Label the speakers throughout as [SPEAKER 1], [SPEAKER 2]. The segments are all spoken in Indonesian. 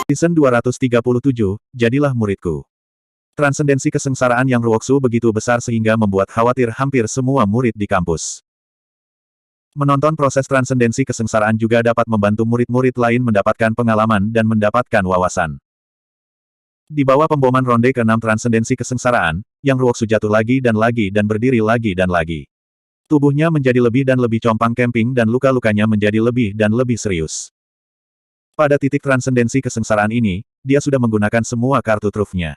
[SPEAKER 1] Season 237, jadilah muridku. Transendensi kesengsaraan Yang Ruoxu begitu besar sehingga membuat khawatir hampir semua murid di kampus. Menonton proses transendensi kesengsaraan juga dapat membantu murid-murid lain mendapatkan pengalaman dan mendapatkan wawasan. Di bawah pemboman ronde ke-6 transendensi kesengsaraan, Yang Ruoxu jatuh lagi dan berdiri lagi dan lagi. Tubuhnya menjadi lebih dan lebih compang camping dan luka-lukanya menjadi lebih dan lebih serius. Pada titik transendensi kesengsaraan ini, dia sudah menggunakan semua kartu trufnya.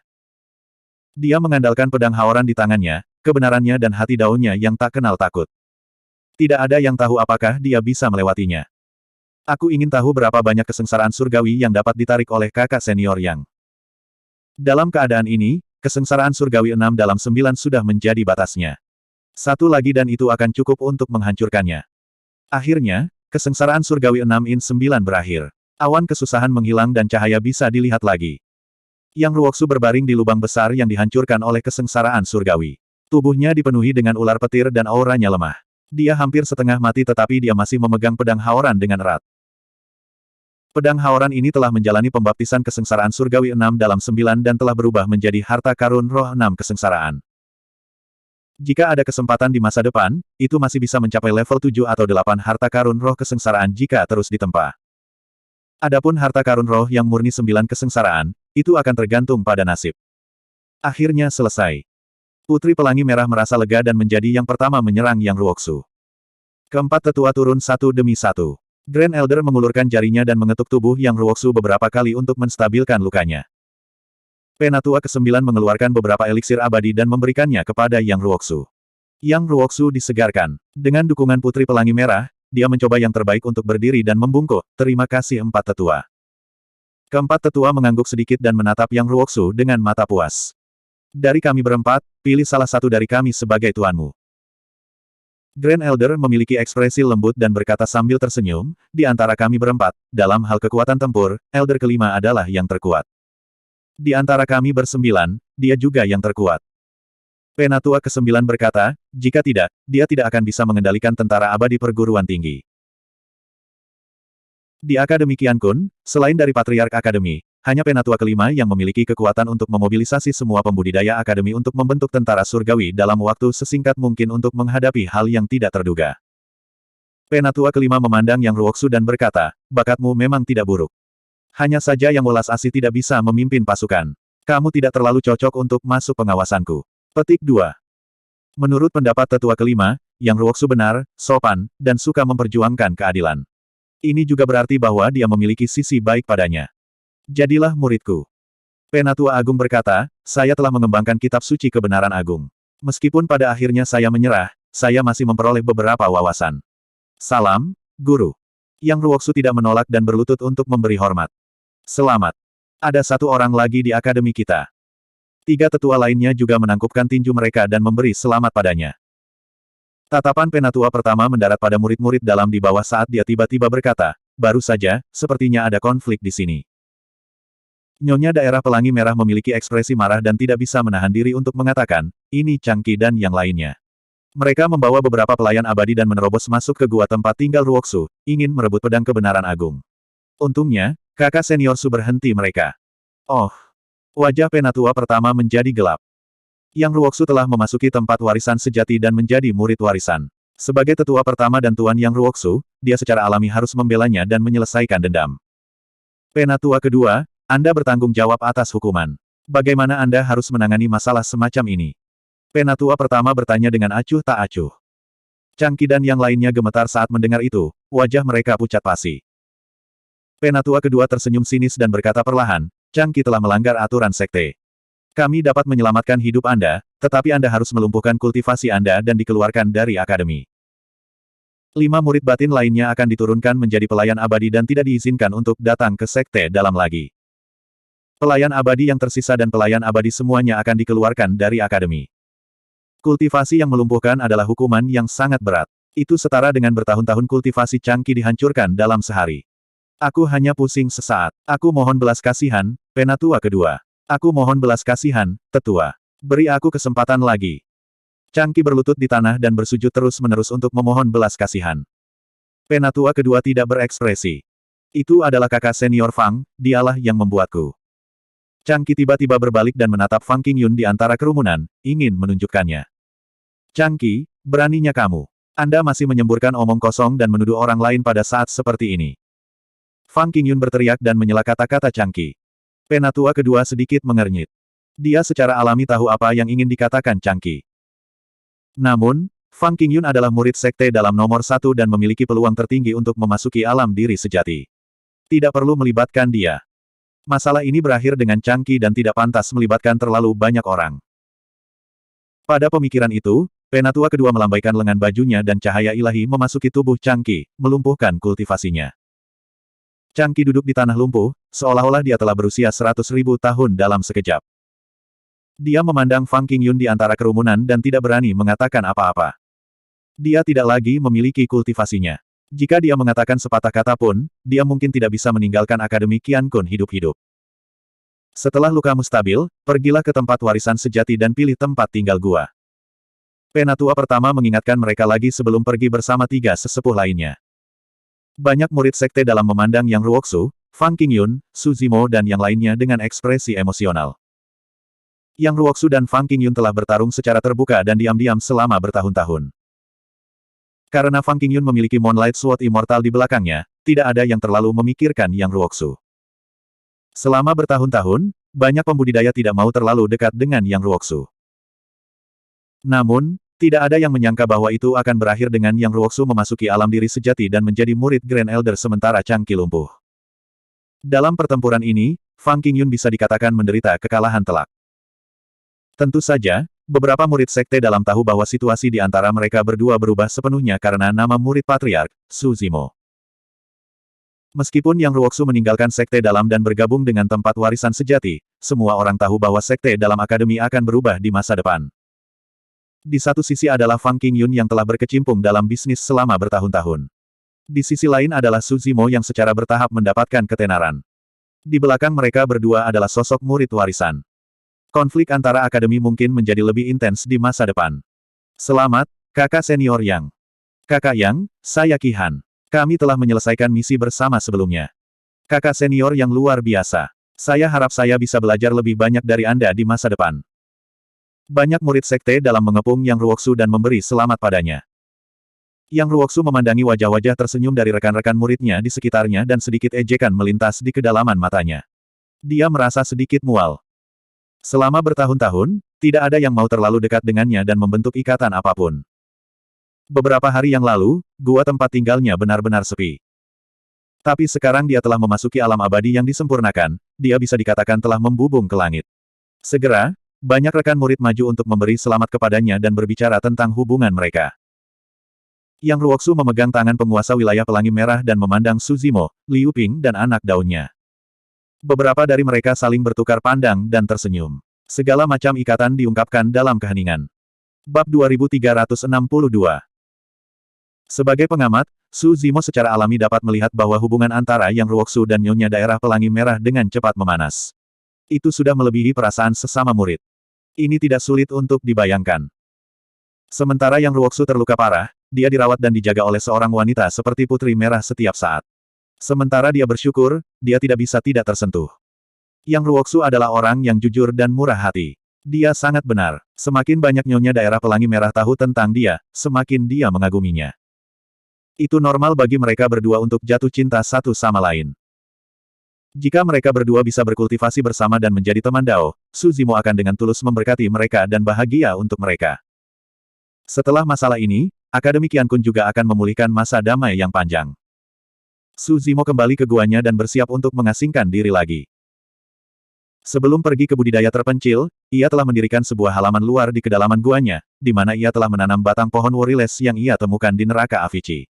[SPEAKER 1] Dia mengandalkan pedang haoran di tangannya, kebenarannya dan hati daunnya yang tak kenal takut. Tidak ada yang tahu apakah dia bisa melewatinya. Aku ingin tahu berapa banyak kesengsaraan surgawi yang dapat ditarik oleh kakak senior Yang. Dalam keadaan ini, kesengsaraan surgawi 6 dalam 9 sudah menjadi batasnya. Satu lagi dan itu akan cukup untuk menghancurkannya. Akhirnya, kesengsaraan surgawi 6 in 9 berakhir. Awan kesusahan menghilang dan cahaya bisa dilihat lagi. Yang Ruoxu berbaring di lubang besar yang dihancurkan oleh kesengsaraan surgawi. Tubuhnya dipenuhi dengan ular petir dan auranya lemah. Dia hampir setengah mati tetapi dia masih memegang pedang haoran dengan erat. Pedang haoran ini telah menjalani pembaptisan kesengsaraan surgawi 6 dalam 9 dan telah berubah menjadi harta karun roh 6 kesengsaraan. Jika ada kesempatan di masa depan, itu masih bisa mencapai level 7 atau 8 harta karun roh kesengsaraan jika terus ditempa. Adapun harta karun roh yang murni 9 kesengsaraan, itu akan tergantung pada nasib. Akhirnya selesai. Putri Pelangi Merah merasa lega dan menjadi yang pertama menyerang Yang Ruoxu. Keempat tetua turun satu demi satu. Grand Elder mengulurkan jarinya dan mengetuk tubuh Yang Ruoxu beberapa kali untuk menstabilkan lukanya. Penatua ke-9 mengeluarkan beberapa eliksir abadi dan memberikannya kepada Yang Ruoxu. Yang Ruoxu disegarkan. Dengan dukungan Putri Pelangi Merah, dia mencoba yang terbaik untuk berdiri dan membungkuk. Terima kasih empat tetua. Keempat tetua mengangguk sedikit dan menatap Yang Ruoxu dengan mata puas. Dari kami berempat, pilih salah satu dari kami sebagai tuanmu. Grand Elder memiliki ekspresi lembut dan berkata sambil tersenyum, di antara kami berempat, dalam hal kekuatan tempur, Elder kelima adalah yang terkuat. Di antara kami bersembilan, dia juga yang terkuat. Penatua ke-9 berkata, jika tidak, dia tidak akan bisa mengendalikan tentara abadi perguruan tinggi. Di Akademi Qiankun, selain dari Patriark Akademi, hanya Penatua kelima yang memiliki kekuatan untuk memobilisasi semua pembudidaya Akademi untuk membentuk tentara surgawi dalam waktu sesingkat mungkin untuk menghadapi hal yang tidak terduga. Penatua kelima memandang Yang Ruoxu dan berkata, bakatmu memang tidak buruk. Hanya saja Yang welas asih tidak bisa memimpin pasukan. Kamu tidak terlalu cocok untuk masuk pengawasanku. Petik 2. Menurut pendapat tetua kelima, Yang Ruoxu benar, sopan, dan suka memperjuangkan keadilan. Ini juga berarti bahwa dia memiliki sisi baik padanya. Jadilah muridku. Penatua Agung berkata, saya telah mengembangkan kitab suci kebenaran agung. Meskipun pada akhirnya saya menyerah, saya masih memperoleh beberapa wawasan. Salam, Guru. Yang Ruoxu tidak menolak dan berlutut untuk memberi hormat. Selamat. Ada satu orang lagi di akademi kita. Tiga tetua lainnya juga menangkupkan tinju mereka dan memberi selamat padanya. Tatapan Penatua pertama mendarat pada murid-murid dalam di bawah saat dia tiba-tiba berkata, baru saja, sepertinya ada konflik di sini. Nyonya Daerah Pelangi Merah memiliki ekspresi marah dan tidak bisa menahan diri untuk mengatakan, ini Changqi dan yang lainnya. Mereka membawa beberapa pelayan abadi dan menerobos masuk ke gua tempat tinggal Ruoxu, ingin merebut pedang kebenaran agung. Untungnya, kakak senior Su berhenti mereka. Oh. Wajah Penatua pertama menjadi gelap. Yang Ruoxu telah memasuki tempat warisan sejati dan menjadi murid warisan. Sebagai tetua pertama dan tuan Yang Ruoxu, dia secara alami harus membelanya dan menyelesaikan dendam. Penatua kedua, Anda bertanggung jawab atas hukuman. Bagaimana Anda harus menangani masalah semacam ini? Penatua pertama bertanya dengan acuh tak acuh. Changqi dan yang lainnya gemetar saat mendengar itu, wajah mereka pucat pasi. Penatua kedua tersenyum sinis dan berkata perlahan, Changqi telah melanggar aturan sekte. Kami dapat menyelamatkan hidup Anda, tetapi Anda harus melumpuhkan kultivasi Anda dan dikeluarkan dari akademi. 5 murid batin lainnya akan diturunkan menjadi pelayan abadi dan tidak diizinkan untuk datang ke sekte dalam lagi. Pelayan abadi yang tersisa dan pelayan abadi semuanya akan dikeluarkan dari akademi. Kultivasi yang melumpuhkan adalah hukuman yang sangat berat. Itu setara dengan bertahun-tahun kultivasi Changqi dihancurkan dalam sehari. Aku hanya pusing sesaat. Aku mohon belas kasihan, Penatua kedua. Aku mohon belas kasihan, tetua. Beri aku kesempatan lagi. Changqi berlutut di tanah dan bersujud terus-menerus untuk memohon belas kasihan. Penatua kedua tidak berekspresi. Itu adalah kakak senior Fang, dialah yang membuatku. Chang Qi tiba-tiba berbalik dan menatap Fang Qingyun di antara kerumunan, ingin menunjukkannya. Chang Qi, beraninya kamu. Anda masih menyemburkan omong kosong dan menuduh orang lain pada saat seperti ini. Fang Qingyun berteriak dan menyela kata-kata Chang Qi. Penatua kedua sedikit mengernyit. Dia secara alami tahu apa yang ingin dikatakan Chang Qi. Namun, Fang Qingyun adalah murid sekte dalam nomor 1 dan memiliki peluang tertinggi untuk memasuki alam diri sejati. Tidak perlu melibatkan dia. Masalah ini berakhir dengan Chang Qi dan tidak pantas melibatkan terlalu banyak orang. Pada pemikiran itu, penatua kedua melambaikan lengan bajunya dan cahaya ilahi memasuki tubuh Chang Qi, melumpuhkan kultivasinya. Chang Qi duduk di tanah lumpuh, seolah-olah dia telah berusia 100.000 tahun dalam sekejap. Dia memandang Fang Qingyun di antara kerumunan dan tidak berani mengatakan apa-apa. Dia tidak lagi memiliki kultivasinya. Jika dia mengatakan sepatah kata pun, dia mungkin tidak bisa meninggalkan Akademi Qiankun hidup-hidup. Setelah lukamu stabil, pergilah ke tempat warisan sejati dan pilih tempat tinggal gua. Penatua pertama mengingatkan mereka lagi sebelum pergi bersama 3 sesepuh lainnya. Banyak murid sekte dalam memandang Yang Ruoxu, Fang Qingyun, Su Zimo dan yang lainnya dengan ekspresi emosional. Yang Ruoxu dan Fang Qingyun telah bertarung secara terbuka dan diam-diam selama bertahun-tahun. Karena Fang Qingyun memiliki Moonlight Sword Immortal di belakangnya, tidak ada yang terlalu memikirkan Yang Ruoxu. Selama bertahun-tahun, banyak pembudidaya tidak mau terlalu dekat dengan Yang Ruoxu. Namun, tidak ada yang menyangka bahwa itu akan berakhir dengan Yang Ruoxu memasuki alam diri sejati dan menjadi murid Grand Elder sementara Chang Qi lumpuh. Dalam pertempuran ini, Fang Qingyun bisa dikatakan menderita kekalahan telak. Tentu saja, beberapa murid sekte dalam tahu bahwa situasi di antara mereka berdua berubah sepenuhnya karena nama murid patriark, Su Zimo. Meskipun Yang Ruoxu meninggalkan sekte dalam dan bergabung dengan tempat warisan sejati, semua orang tahu bahwa sekte dalam akademi akan berubah di masa depan. Di satu sisi adalah Fang Qingyun yang telah berkecimpung dalam bisnis selama bertahun-tahun. Di sisi lain adalah Su Zimo yang secara bertahap mendapatkan ketenaran. Di belakang mereka berdua adalah sosok murid warisan. Konflik antara akademi mungkin menjadi lebih intens di masa depan. Selamat, kakak senior Yang. Kakak Yang, saya Qi Han. Kami telah menyelesaikan misi bersama sebelumnya. Kakak senior yang luar biasa. Saya harap saya bisa belajar lebih banyak dari Anda di masa depan. Banyak murid sekte dalam mengepung Yang Ruoxu dan memberi selamat padanya. Yang Ruoxu memandangi wajah-wajah tersenyum dari rekan-rekan muridnya di sekitarnya dan sedikit ejekan melintas di kedalaman matanya. Dia merasa sedikit mual. Selama bertahun-tahun, tidak ada yang mau terlalu dekat dengannya dan membentuk ikatan apapun. Beberapa hari yang lalu, gua tempat tinggalnya benar-benar sepi. Tapi sekarang dia telah memasuki alam abadi yang disempurnakan, dia bisa dikatakan telah membubung ke langit. Segera, banyak rekan murid maju untuk memberi selamat kepadanya dan berbicara tentang hubungan mereka. Yang Ruoxu memegang tangan penguasa wilayah Pelangi Merah dan memandang Su Zimo, Liu Ping dan anak daunnya. Beberapa dari mereka saling bertukar pandang dan tersenyum. Segala macam ikatan diungkapkan dalam keheningan. Bab 2362. Sebagai pengamat, Su Zimo secara alami dapat melihat bahwa hubungan antara Yang Ruoxu dan Nyonya Daerah Pelangi Merah dengan cepat memanas. Itu sudah melebihi perasaan sesama murid. Ini tidak sulit untuk dibayangkan. Sementara Yang Ruoxu terluka parah, dia dirawat dan dijaga oleh seorang wanita seperti Putri Merah setiap saat. Sementara dia bersyukur, dia tidak bisa tidak tersentuh. Yang Ruoxu adalah orang yang jujur dan murah hati. Dia sangat benar. Semakin banyak Nyonya Daerah Pelangi Merah tahu tentang dia, semakin dia mengaguminya. Itu normal bagi mereka berdua untuk jatuh cinta satu sama lain. Jika mereka berdua bisa berkultivasi bersama dan menjadi teman Dao, Su Zimo akan dengan tulus memberkati mereka dan bahagia untuk mereka. Setelah masalah ini, Akademi Qiankun juga akan memulihkan masa damai yang panjang. Su Zimo kembali ke guanya dan bersiap untuk mengasingkan diri lagi. Sebelum pergi ke budidaya terpencil, ia telah mendirikan sebuah halaman luar di kedalaman guanya, di mana ia telah menanam batang pohon Woriles yang ia temukan di neraka Avici.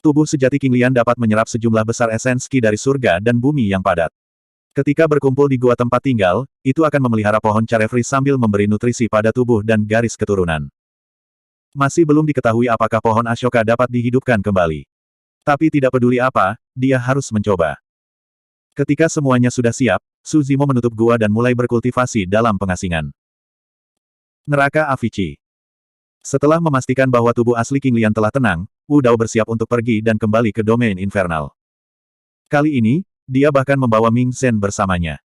[SPEAKER 1] Tubuh sejati King Lian dapat menyerap sejumlah besar esens Qi dari surga dan bumi yang padat. Ketika berkumpul di gua tempat tinggal, itu akan memelihara pohon Carefree sambil memberi nutrisi pada tubuh dan garis keturunan. Masih belum diketahui apakah pohon Ashoka dapat dihidupkan kembali. Tapi tidak peduli apa, dia harus mencoba. Ketika semuanya sudah siap, Su Zimo menutup gua dan mulai berkultivasi dalam pengasingan. Neraka Avici. Setelah memastikan bahwa tubuh asli King Lian telah tenang, Wu Dao bersiap untuk pergi dan kembali ke domain infernal. Kali ini, dia bahkan membawa Ming Zhen bersamanya.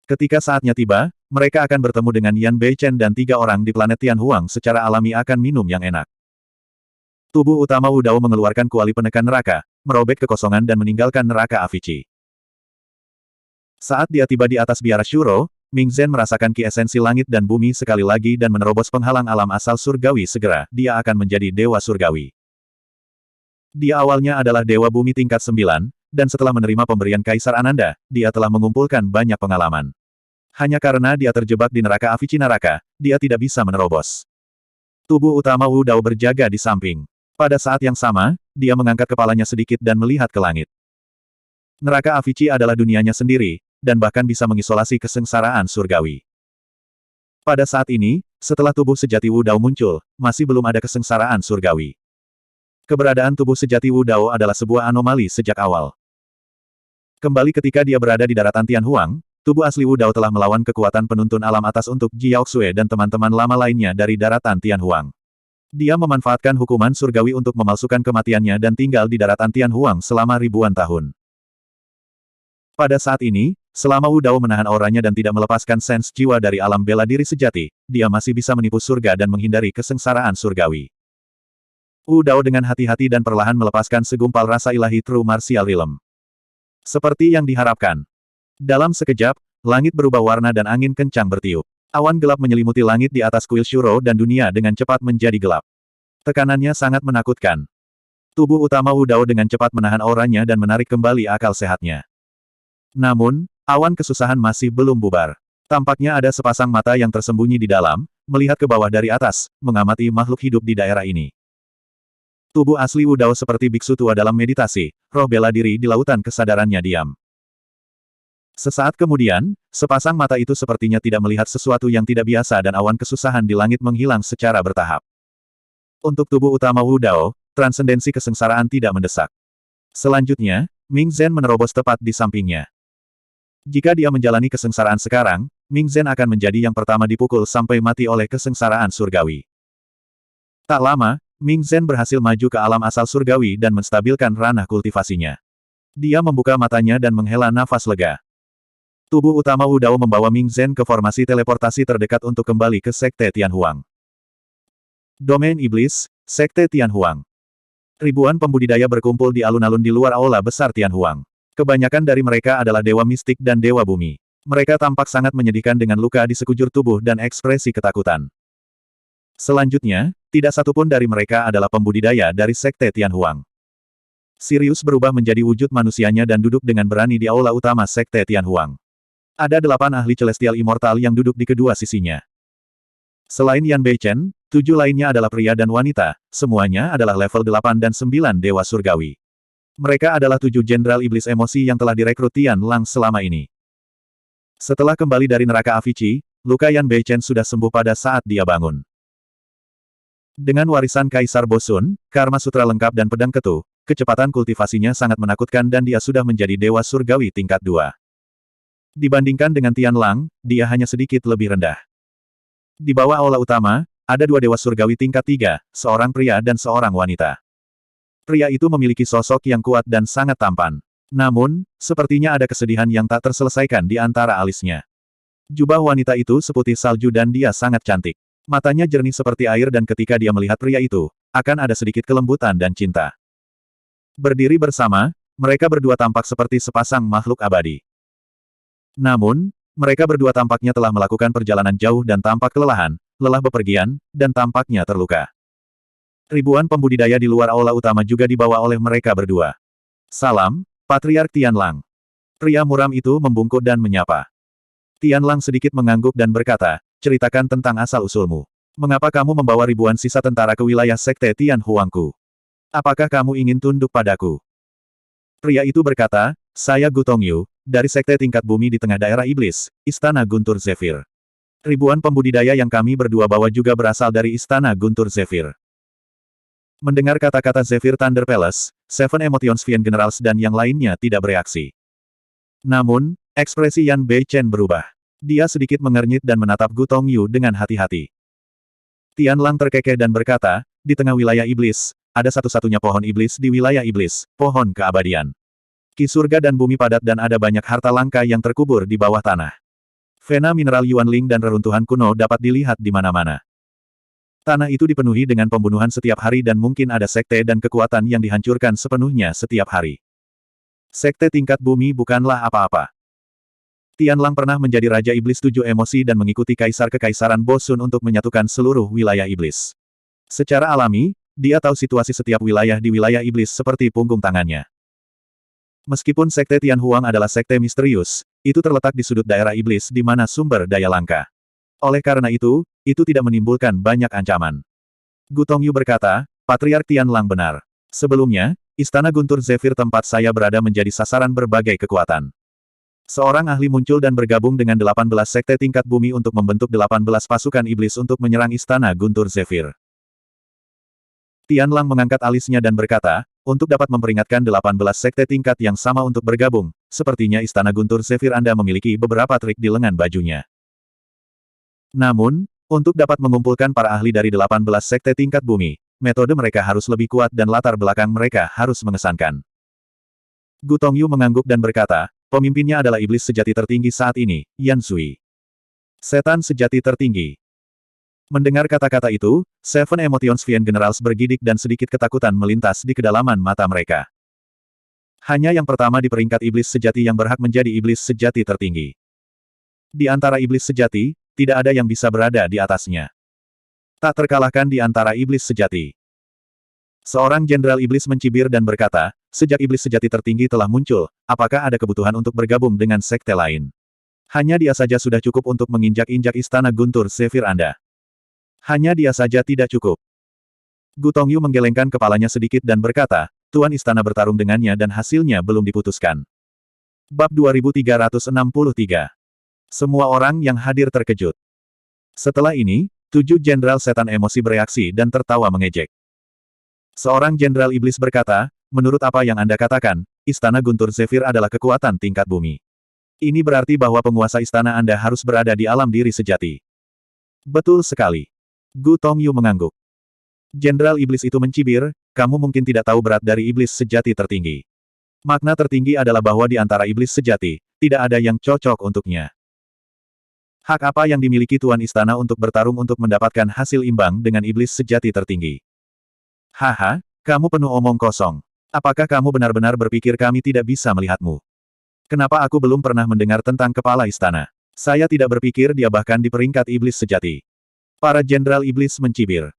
[SPEAKER 1] Ketika saatnya tiba, mereka akan bertemu dengan Yan Beichen dan 3 orang di planet Tianhuang secara alami akan minum yang enak. Tubuh utama Wu Dao mengeluarkan kuali penekan neraka, merobek kekosongan dan meninggalkan neraka Avici. Saat dia tiba di atas biara Shuro, Ming Zhen merasakan ki esensi langit dan bumi sekali lagi dan menerobos penghalang alam asal surgawi segera, dia akan menjadi dewa surgawi. Dia awalnya adalah dewa bumi tingkat 9, dan setelah menerima pemberian Kaisar Ananda, dia telah mengumpulkan banyak pengalaman. Hanya karena dia terjebak di neraka Avici Naraka, dia tidak bisa menerobos. Tubuh utama Wu Dao berjaga di samping. Pada saat yang sama, dia mengangkat kepalanya sedikit dan melihat ke langit. Neraka Avici adalah dunianya sendiri, dan bahkan bisa mengisolasi kesengsaraan surgawi. Pada saat ini, setelah tubuh sejati Wu Dao muncul, masih belum ada kesengsaraan surgawi. Keberadaan tubuh sejati Wu Dao adalah sebuah anomali sejak awal. Kembali ketika dia berada di daratan Tianhuang, tubuh asli Wu Dao telah melawan kekuatan penuntun alam atas untuk Ji Yaoxue dan teman-teman lama lainnya dari daratan Tianhuang. Dia memanfaatkan hukuman surgawi untuk memalsukan kematiannya dan tinggal di daratan Tianhuang selama ribuan tahun. Pada saat ini, selama Wu Dao menahan auranya dan tidak melepaskan sens jiwa dari alam bela diri sejati, dia masih bisa menipu surga dan menghindari kesengsaraan surgawi. Wu Dao dengan hati-hati dan perlahan melepaskan segumpal rasa ilahi True Martial Realm. Seperti yang diharapkan. Dalam sekejap, langit berubah warna dan angin kencang bertiup. Awan gelap menyelimuti langit di atas kuil Shuro dan dunia dengan cepat menjadi gelap. Tekanannya sangat menakutkan. Tubuh utama Wu Dao dengan cepat menahan auranya dan menarik kembali akal sehatnya. Namun, awan kesusahan masih belum bubar. Tampaknya ada sepasang mata yang tersembunyi di dalam, melihat ke bawah dari atas, mengamati makhluk hidup di daerah ini. Tubuh asli Wu Dao seperti biksu tua dalam meditasi, roh bela diri di lautan kesadarannya diam. Sesaat kemudian, sepasang mata itu sepertinya tidak melihat sesuatu yang tidak biasa dan awan kesusahan di langit menghilang secara bertahap. Untuk tubuh utama Wu Dao, transendensi kesengsaraan tidak mendesak. Selanjutnya, Ming Zhen menerobos tepat di sampingnya. Jika dia menjalani kesengsaraan sekarang, Ming Zhen akan menjadi yang pertama dipukul sampai mati oleh kesengsaraan surgawi. Tak lama, Ming Zhen berhasil maju ke alam asal surgawi dan menstabilkan ranah kultivasinya. Dia membuka matanya dan menghela nafas lega. Tubuh utama Wu Dao membawa Ming Zhen ke formasi teleportasi terdekat untuk kembali ke Sekte Tianhuang. Domain Iblis, Sekte Tianhuang. Ribuan pembudidaya berkumpul di alun-alun di luar aula besar Tianhuang. Kebanyakan dari mereka adalah dewa mistik dan dewa bumi. Mereka tampak sangat menyedihkan dengan luka di sekujur tubuh dan ekspresi ketakutan. Selanjutnya, tidak satupun dari mereka adalah pembudidaya dari Sekte Tianhuang. Sirius berubah menjadi wujud manusianya dan duduk dengan berani di aula utama Sekte Tianhuang. Ada 8 ahli celestial immortal yang duduk di kedua sisinya. Selain Yan Beichen, 7 lainnya adalah pria dan wanita, semuanya adalah level 8 dan 9 dewa surgawi. Mereka adalah 7 jenderal iblis emosi yang telah direkrut Tian Lang selama ini. Setelah kembali dari neraka Avici, luka Yan Beichen sudah sembuh pada saat dia bangun. Dengan warisan Kaisar Bosun, Karma Sutra lengkap dan pedang ketu, kecepatan kultivasinya sangat menakutkan dan dia sudah menjadi dewa surgawi tingkat 2. Dibandingkan dengan Tian Lang, dia hanya sedikit lebih rendah. Di bawah aula utama, ada 2 dewa surgawi tingkat 3, seorang pria dan seorang wanita. Pria itu memiliki sosok yang kuat dan sangat tampan. Namun, sepertinya ada kesedihan yang tak terselesaikan di antara alisnya. Jubah wanita itu seputih salju dan dia sangat cantik. Matanya jernih seperti air dan ketika dia melihat pria itu, akan ada sedikit kelembutan dan cinta. Berdiri bersama, mereka berdua tampak seperti sepasang makhluk abadi. Namun, mereka berdua tampaknya telah melakukan perjalanan jauh dan tampak kelelahan, lelah bepergian, dan tampaknya terluka. Ribuan pembudidaya di luar aula utama juga dibawa oleh mereka berdua. Salam, Patriark Tian Lang. Pria muram itu membungkuk dan menyapa. Tian Lang sedikit mengangguk dan berkata, ceritakan tentang asal-usulmu. Mengapa kamu membawa ribuan sisa tentara ke wilayah Sekte Tianhuangku? Apakah kamu ingin tunduk padaku? Pria itu berkata, saya Gu Tongyu, dari Sekte Tingkat Bumi di tengah daerah Iblis, Istana Guntur Zephyr. Ribuan pembudidaya yang kami berdua bawa juga berasal dari Istana Guntur Zephyr. Mendengar kata-kata Zephyr Thunder Palace, Seven Emotions Fiend Generals dan yang lainnya tidak bereaksi. Namun, ekspresi Yan Beichen berubah. Dia sedikit mengernyit dan menatap Gu Tongyu dengan hati-hati. Tian Lang terkekeh dan berkata, di tengah wilayah Iblis, ada satu-satunya pohon iblis di wilayah Iblis, pohon keabadian. Ki surga dan bumi padat dan ada banyak harta langka yang terkubur di bawah tanah. Vena mineral Yuanling dan reruntuhan kuno dapat dilihat di mana-mana. Tanah itu dipenuhi dengan pembunuhan setiap hari dan mungkin ada sekte dan kekuatan yang dihancurkan sepenuhnya setiap hari. Sekte tingkat bumi bukanlah apa-apa. Tianlang pernah menjadi Raja Iblis 7 emosi dan mengikuti Kaisar Kekaisaran Bosun untuk menyatukan seluruh wilayah iblis. Secara alami, dia tahu situasi setiap wilayah di wilayah iblis seperti punggung tangannya. Meskipun Sekte Tianhuang adalah sekte misterius, itu terletak di sudut daerah iblis di mana sumber daya langka. Oleh karena itu tidak menimbulkan banyak ancaman. Gu Tongyu berkata, Patriark Tianlang benar. Sebelumnya, Istana Guntur Zephyr tempat saya berada menjadi sasaran berbagai kekuatan. Seorang ahli muncul dan bergabung dengan 18 sekte tingkat bumi untuk membentuk 18 pasukan iblis untuk menyerang Istana Guntur Zephyr. Tianlang mengangkat alisnya dan berkata, untuk dapat memperingatkan 18 sekte tingkat yang sama untuk bergabung, sepertinya Istana Guntur Zephyr Anda memiliki beberapa trik di lengan bajunya. Namun, untuk dapat mengumpulkan para ahli dari 18 sekte tingkat bumi, metode mereka harus lebih kuat dan latar belakang mereka harus mengesankan. Gu Tongyu mengangguk dan berkata, pemimpinnya adalah iblis sejati tertinggi saat ini, Yan Sui. Setan sejati tertinggi. Mendengar kata-kata itu, Seven Emotions Fiend Generals bergidik dan sedikit ketakutan melintas di kedalaman mata mereka. Hanya yang pertama di peringkat iblis sejati yang berhak menjadi iblis sejati tertinggi. Di antara iblis sejati, tidak ada yang bisa berada di atasnya. Tak terkalahkan di antara iblis sejati. Seorang jenderal iblis mencibir dan berkata, sejak iblis sejati tertinggi telah muncul, apakah ada kebutuhan untuk bergabung dengan sekte lain? Hanya dia saja sudah cukup untuk menginjak-injak Istana Guntur Zephyr Anda. Hanya dia saja tidak cukup. Gu Tongyu menggelengkan kepalanya sedikit dan berkata, Tuan Istana bertarung dengannya dan hasilnya belum diputuskan. Bab 2363. Semua orang yang hadir terkejut. Setelah ini, 7 jenderal setan emosi bereaksi dan tertawa mengejek. Seorang jenderal iblis berkata, menurut apa yang Anda katakan, Istana Guntur Zephyr adalah kekuatan tingkat bumi. Ini berarti bahwa penguasa istana Anda harus berada di alam diri sejati. Betul sekali. Gu Tongyu mengangguk. Jenderal iblis itu mencibir, kamu mungkin tidak tahu berat dari iblis sejati tertinggi. Makna tertinggi adalah bahwa di antara iblis sejati, tidak ada yang cocok untuknya. Hak apa yang dimiliki Tuan Istana untuk bertarung untuk mendapatkan hasil imbang dengan iblis sejati tertinggi? Haha, kamu penuh omong kosong. Apakah kamu benar-benar berpikir kami tidak bisa melihatmu? Kenapa aku belum pernah mendengar tentang kepala istana? Saya tidak berpikir dia bahkan di peringkat iblis sejati. Para jenderal iblis mencibir.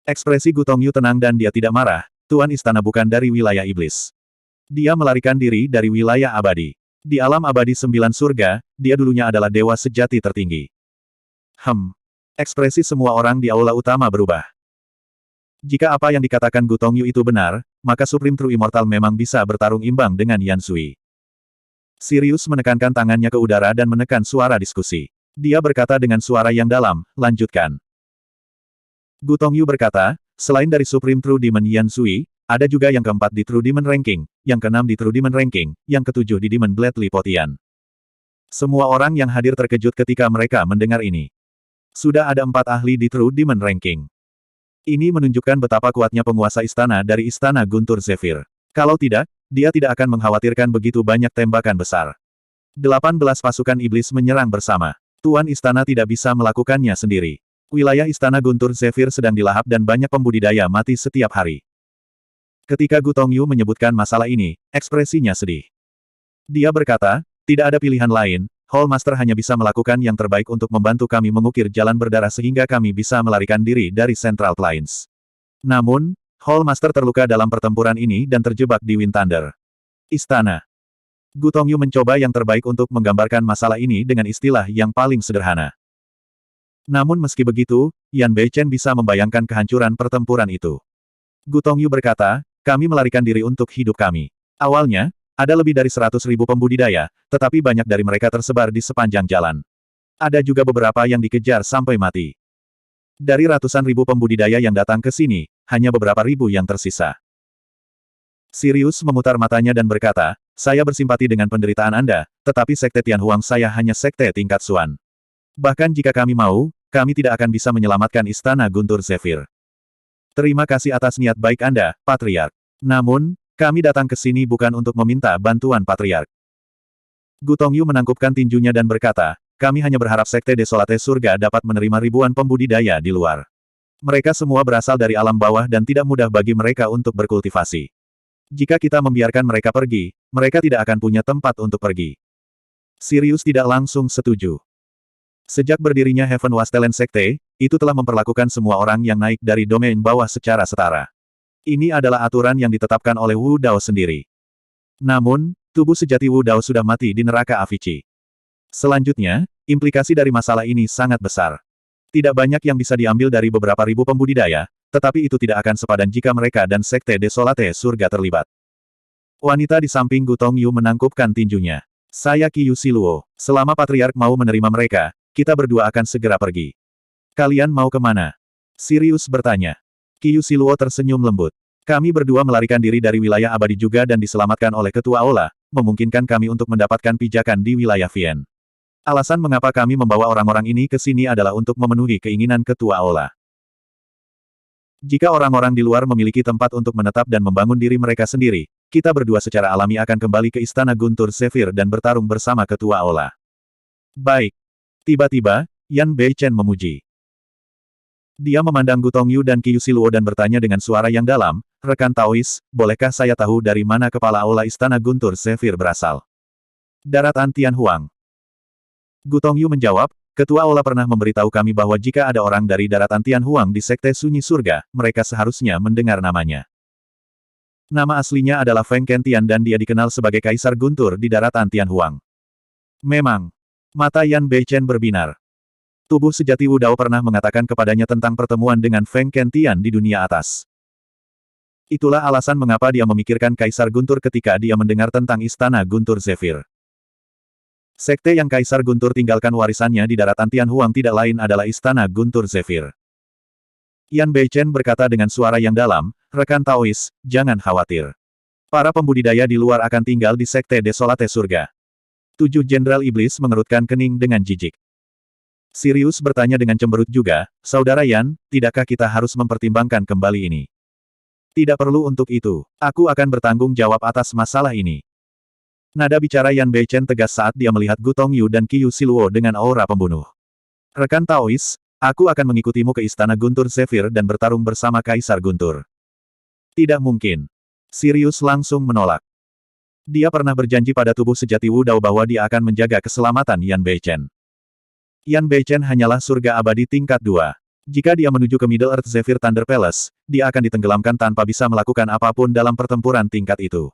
[SPEAKER 1] Ekspresi Gu Tongyu tenang dan dia tidak marah, Tuan Istana bukan dari wilayah iblis. Dia melarikan diri dari wilayah abadi. Di alam abadi 9 surga, dia dulunya adalah dewa sejati tertinggi. Ekspresi semua orang di aula utama berubah. Jika apa yang dikatakan Gu Tongyu itu benar, maka Supreme True Immortal memang bisa bertarung imbang dengan Yan Sui. Sirius menekankan tangannya ke udara dan menekan suara diskusi. Dia berkata dengan suara yang dalam, lanjutkan. Gu Tongyu berkata, selain dari Supreme True Demon Yan Sui, ada juga yang keempat di True Demon Ranking, yang keenam di True Demon Ranking, yang ketujuh di Demon Blade Li Potian. Semua orang yang hadir terkejut ketika mereka mendengar ini. Sudah ada 4 ahli di True Demon Ranking. Ini menunjukkan betapa kuatnya penguasa istana dari Istana Guntur Zephyr. Kalau tidak, dia tidak akan mengkhawatirkan begitu banyak tembakan besar. 18 pasukan iblis menyerang bersama. Tuan Istana tidak bisa melakukannya sendiri. Wilayah Istana Guntur Zephyr sedang dilahap dan banyak pembudidaya mati setiap hari. Ketika Gu Tongyu menyebutkan masalah ini, ekspresinya sedih. Dia berkata, tidak ada pilihan lain, Hall Master hanya bisa melakukan yang terbaik untuk membantu kami mengukir jalan berdarah sehingga kami bisa melarikan diri dari Central Plains. Namun, Hall Master terluka dalam pertempuran ini dan terjebak di Wind Thunder. Istana. Gu Tongyu mencoba yang terbaik untuk menggambarkan masalah ini dengan istilah yang paling sederhana. Namun meski begitu, Yan Beichen bisa membayangkan kehancuran pertempuran itu. Gu Tongyu berkata, kami melarikan diri untuk hidup kami. Awalnya, ada lebih dari 100.000 pembudidaya, tetapi banyak dari mereka tersebar di sepanjang jalan. Ada juga beberapa yang dikejar sampai mati. Dari ratusan ribu pembudidaya yang datang ke sini, hanya beberapa ribu yang tersisa. Sirius memutar matanya dan berkata, saya bersimpati dengan penderitaan Anda, tetapi Sekte Tianhuang saya hanya sekte tingkat Xuan. Bahkan jika kami mau, kami tidak akan bisa menyelamatkan Istana Guntur Zephyr. Terima kasih atas niat baik Anda, Patriark. Namun, Kami datang ke sini bukan untuk meminta bantuan Patriark. Gu Tongyu menangkupkan tinjunya dan berkata, kami hanya berharap Sekte Desolate Surga dapat menerima ribuan pembudidaya di luar. Mereka semua berasal dari alam bawah dan tidak mudah bagi mereka untuk berkultivasi. Jika kita membiarkan mereka pergi, mereka tidak akan punya tempat untuk pergi. Sirius tidak langsung setuju. Sejak berdirinya Heaven Was Talent Sekte, itu telah memperlakukan semua orang yang naik dari domain bawah secara setara. Ini adalah aturan yang ditetapkan oleh Wu Dao sendiri. Namun, tubuh sejati Wu Dao sudah mati di neraka Avici. Selanjutnya, implikasi dari masalah ini sangat besar. Tidak banyak yang bisa diambil dari beberapa ribu pembudidaya, tetapi itu tidak akan sepadan jika mereka dan Sekte Desolate Surga terlibat. Wanita di samping Gu Tongyu menangkupkan tinjunya. Saya Qiyu Siluo. Selama Patriark mau menerima mereka, kita berdua akan segera pergi. Kalian mau kemana? Sirius bertanya. Qiyu Siluo tersenyum lembut. Kami berdua melarikan diri dari wilayah abadi juga dan diselamatkan oleh Ketua Aula, memungkinkan kami untuk mendapatkan pijakan di wilayah Vien. Alasan mengapa kami membawa orang-orang ini ke sini adalah untuk memenuhi keinginan Ketua Aula. Jika orang-orang di luar memiliki tempat untuk menetap dan membangun diri mereka sendiri, kita berdua secara alami akan kembali ke Istana Guntur Zephyr dan bertarung bersama Ketua Aula. Baik. Tiba-tiba, Yan Beichen memuji. Dia memandang Gu Tongyu dan Qiyu Siluo dan bertanya dengan suara yang dalam, rekan Taois, bolehkah saya tahu dari mana kepala aula Istana Guntur Zephyr berasal? Daratan Tianhuang. Gu Tongyu menjawab, Ketua Aula pernah memberitahu kami bahwa jika ada orang dari Daratan Tianhuang di Sekte Sunyi Surga, mereka seharusnya mendengar namanya. Nama aslinya adalah Feng Kentian dan dia dikenal sebagai Kaisar Guntur di Daratan Tianhuang. Memang. Mata Yan Beichen berbinar. Tubuh sejati Wu Dao pernah mengatakan kepadanya tentang pertemuan dengan Feng Kentian di dunia atas. Itulah alasan mengapa dia memikirkan Kaisar Guntur ketika dia mendengar tentang Istana Guntur Zephyr. Sekte yang Kaisar Guntur tinggalkan warisannya di daratan Tianhuang tidak lain adalah Istana Guntur Zephyr. Yan Beichen berkata dengan suara yang dalam, rekan Taois, jangan khawatir. Para pembudidaya di luar akan tinggal di Sekte Desolate Surga. 7 Jenderal Iblis mengerutkan kening dengan jijik. Sirius bertanya dengan cemberut juga, Saudara Yan, tidakkah kita harus mempertimbangkan kembali ini? Tidak perlu untuk itu. Aku akan bertanggung jawab atas masalah ini. Nada bicara Yan Beichen tegas saat dia melihat Gu Tongyu dan Qiyu Siluo dengan aura pembunuh. Rekan Taois, aku akan mengikutimu ke Istana Guntur Zephyr dan bertarung bersama Kaisar Guntur. Tidak mungkin. Sirius langsung menolak. Dia pernah berjanji pada tubuh sejati Wu Dao bahwa dia akan menjaga keselamatan Yan Beichen. Yan Beichen hanyalah surga abadi tingkat 2. Jika dia menuju ke Middle Earth Zephyr Thunder Palace, dia akan ditenggelamkan tanpa bisa melakukan apapun dalam pertempuran tingkat itu.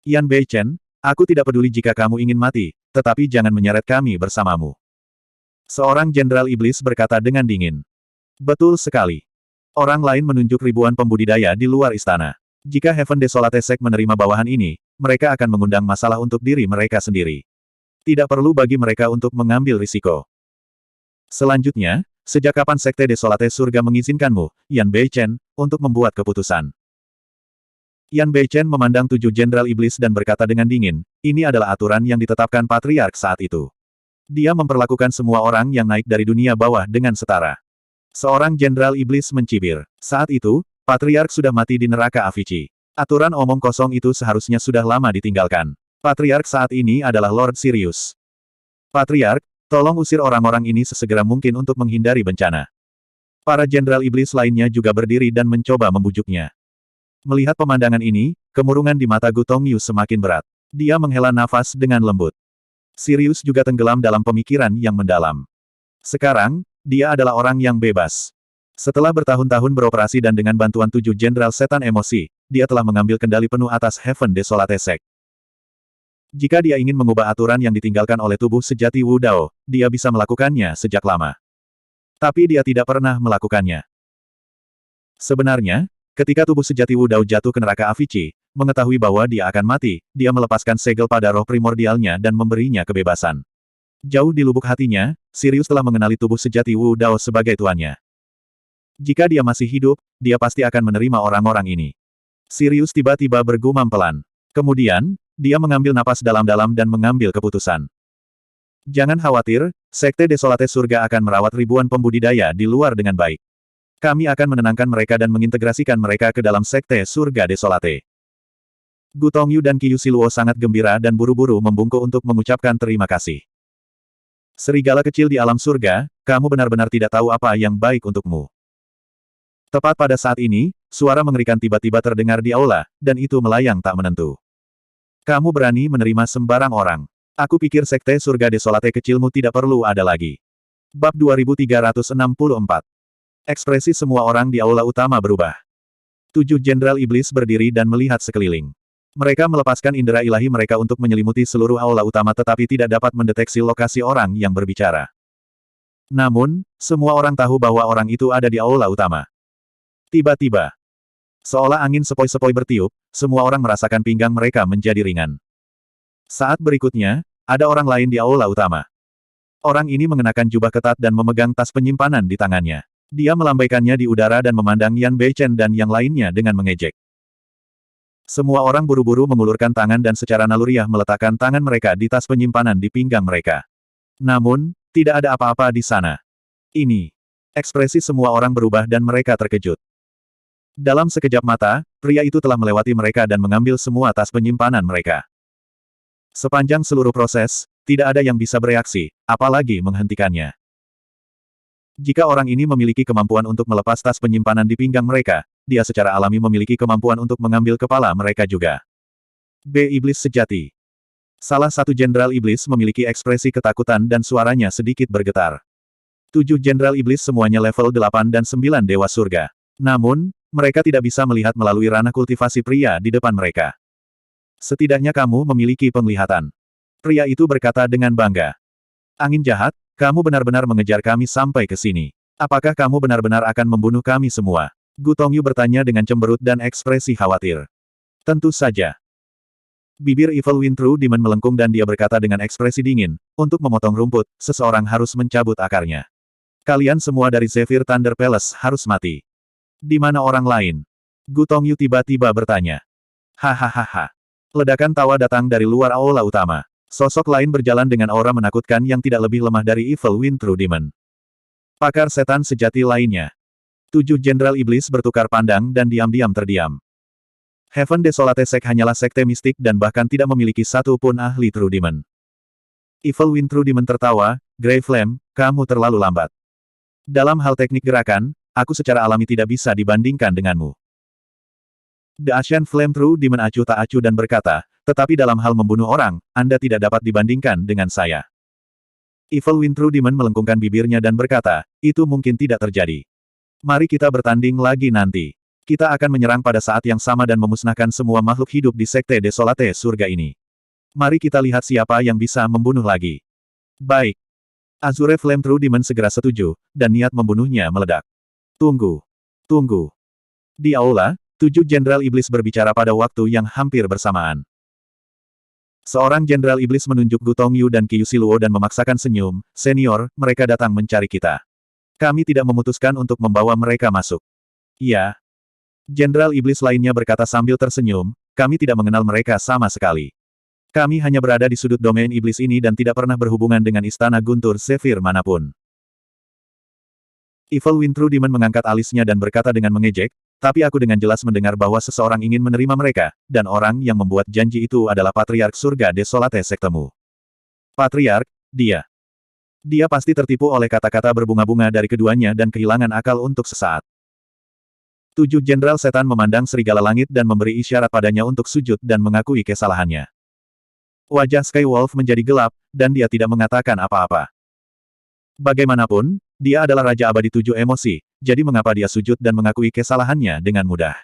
[SPEAKER 1] Yan Beichen, aku tidak peduli jika kamu ingin mati, tetapi jangan menyeret kami bersamamu. Seorang Jenderal Iblis berkata dengan dingin. Betul sekali. Orang lain menunjuk ribuan pembudidaya di luar istana. Jika Heaven Desolate Sect menerima bawahan ini, mereka akan mengundang masalah untuk diri mereka sendiri. Tidak perlu bagi mereka untuk mengambil risiko. Selanjutnya, sejak kapan Sekte Desolate Surga mengizinkanmu, Yan Beichen, untuk membuat keputusan? Yan Beichen memandang 7 Jenderal Iblis dan berkata dengan dingin, ini adalah aturan yang ditetapkan Patriark saat itu. Dia memperlakukan semua orang yang naik dari dunia bawah dengan setara. Seorang Jenderal Iblis mencibir. Saat itu, Patriark sudah mati di neraka Avici. Aturan omong kosong itu seharusnya sudah lama ditinggalkan. Patriark saat ini adalah Lord Sirius. Patriark, tolong usir orang-orang ini sesegera mungkin untuk menghindari bencana. Para Jenderal Iblis lainnya juga berdiri dan mencoba membujuknya. Melihat pemandangan ini, kemurungan di mata Gu Tongyu semakin berat. Dia menghela nafas dengan lembut. Sirius juga tenggelam dalam pemikiran yang mendalam. Sekarang, dia adalah orang yang bebas. Setelah bertahun-tahun beroperasi dan dengan bantuan 7 Jenderal Setan Emosi, dia telah mengambil kendali penuh atas Heaven Desolate Sect. Jika dia ingin mengubah aturan yang ditinggalkan oleh tubuh sejati Wu Dao, dia bisa melakukannya sejak lama. Tapi dia tidak pernah melakukannya. Sebenarnya, ketika tubuh sejati Wu Dao jatuh ke neraka Avici, mengetahui bahwa dia akan mati, dia melepaskan segel pada roh primordialnya dan memberinya kebebasan. Jauh di lubuk hatinya, Sirius telah mengenali tubuh sejati Wu Dao sebagai tuannya. Jika dia masih hidup, dia pasti akan menerima orang-orang ini. Sirius tiba-tiba bergumam pelan. Kemudian, dia mengambil napas dalam-dalam dan mengambil keputusan. Jangan khawatir, Sekte Desolate Surga akan merawat ribuan pembudidaya di luar dengan baik. Kami akan menenangkan mereka dan mengintegrasikan mereka ke dalam Sekte Surga Desolate. Gu Tongyu dan Qiu Siluo sangat gembira dan buru-buru membungkuk untuk mengucapkan terima kasih. Serigala kecil di alam surga, kamu benar-benar tidak tahu apa yang baik untukmu. Tepat pada saat ini, suara mengerikan tiba-tiba terdengar di aula, dan itu melayang tak menentu. Kamu berani menerima sembarang orang. Aku pikir sekte surga desolate kecilmu tidak perlu ada lagi. Bab 2364. Ekspresi semua orang di aula utama berubah. 7 Jenderal Iblis berdiri dan melihat sekeliling. Mereka melepaskan indera ilahi mereka untuk menyelimuti seluruh aula utama tetapi tidak dapat mendeteksi lokasi orang yang berbicara. Namun, semua orang tahu bahwa orang itu ada di aula utama. Tiba-tiba, seolah angin sepoi-sepoi bertiup, semua orang merasakan pinggang mereka menjadi ringan. Saat berikutnya, ada orang lain di aula utama. Orang ini mengenakan jubah ketat dan memegang tas penyimpanan di tangannya. Dia melambaikannya di udara dan memandang Yan Beichen dan yang lainnya dengan mengejek. Semua orang buru-buru mengulurkan tangan dan secara naluriah meletakkan tangan mereka di tas penyimpanan di pinggang mereka. Namun, tidak ada apa-apa di sana. Ini. Ekspresi semua orang berubah dan mereka terkejut. Dalam sekejap mata, pria itu telah melewati mereka dan mengambil semua tas penyimpanan mereka. Sepanjang seluruh proses, tidak ada yang bisa bereaksi, apalagi menghentikannya. Jika orang ini memiliki kemampuan untuk melepas tas penyimpanan di pinggang mereka, dia secara alami memiliki kemampuan untuk mengambil kepala mereka juga. B. Iblis sejati. Salah satu Jenderal Iblis memiliki ekspresi ketakutan dan suaranya sedikit bergetar. 7 Jenderal Iblis semuanya level 8 dan 9 Dewa Surga. Namun, mereka tidak bisa melihat melalui ranah kultivasi pria di depan mereka. Setidaknya kamu memiliki penglihatan. Pria itu berkata dengan bangga. Angin jahat, kamu benar-benar mengejar kami sampai ke sini. Apakah kamu benar-benar akan membunuh kami semua? Gu Tongyu bertanya dengan cemberut dan ekspresi khawatir. Tentu saja. Bibir Evil Wind True Demon melengkung dan dia berkata dengan ekspresi dingin, untuk memotong rumput, seseorang harus mencabut akarnya. Kalian semua dari Zephyr Thunder Palace harus mati. Di mana orang lain? Gu Tongyu tiba-tiba bertanya. Hahaha. Ledakan tawa datang dari luar aula utama. Sosok lain berjalan dengan aura menakutkan yang tidak lebih lemah dari Evil Wind True Demon. Pakar setan sejati lainnya. 7 Jenderal Iblis bertukar pandang dan diam-diam terdiam. Heaven Desolate Sect hanyalah sekte mistik dan bahkan tidak memiliki satu pun ahli True Demon. Evil Wind True Demon tertawa, Grey Flame, kamu terlalu lambat. Dalam hal teknik gerakan, aku secara alami tidak bisa dibandingkan denganmu. The Ashen Flame True Demon acuh tak acuh dan berkata, tetapi dalam hal membunuh orang, Anda tidak dapat dibandingkan dengan saya. Evil Wind True Demon melengkungkan bibirnya dan berkata, itu mungkin tidak terjadi. Mari kita bertanding lagi nanti. Kita akan menyerang pada saat yang sama dan memusnahkan semua makhluk hidup di Sekte Desolate surga ini. Mari kita lihat siapa yang bisa membunuh lagi. Baik. Azure Flame True Demon segera setuju, dan niat membunuhnya meledak. Tunggu. Tunggu. Di aula, 7 Jenderal Iblis berbicara pada waktu yang hampir bersamaan. Seorang Jenderal Iblis menunjuk Gu Tongyu dan Qiu Siluo dan memaksakan senyum, senior, mereka datang mencari kita. Kami tidak memutuskan untuk membawa mereka masuk. Ya. Jenderal Iblis lainnya berkata sambil tersenyum, kami tidak mengenal mereka sama sekali. Kami hanya berada di sudut domain iblis ini dan tidak pernah berhubungan dengan istana Guntur Zephyr manapun. Evil Wind True Demon mengangkat alisnya dan berkata dengan mengejek, tapi aku dengan jelas mendengar bahwa seseorang ingin menerima mereka, dan orang yang membuat janji itu adalah Patriark Surga Desolate sektemu. Patriark, dia. Dia pasti tertipu oleh kata-kata berbunga-bunga dari keduanya dan kehilangan akal untuk sesaat. 7 Jenderal Setan memandang serigala langit dan memberi isyarat padanya untuk sujud dan mengakui kesalahannya. Wajah Skywolf menjadi gelap, dan dia tidak mengatakan apa-apa. Bagaimanapun, dia adalah Raja Abadi 7 Emosi, jadi mengapa dia sujud dan mengakui kesalahannya dengan mudah?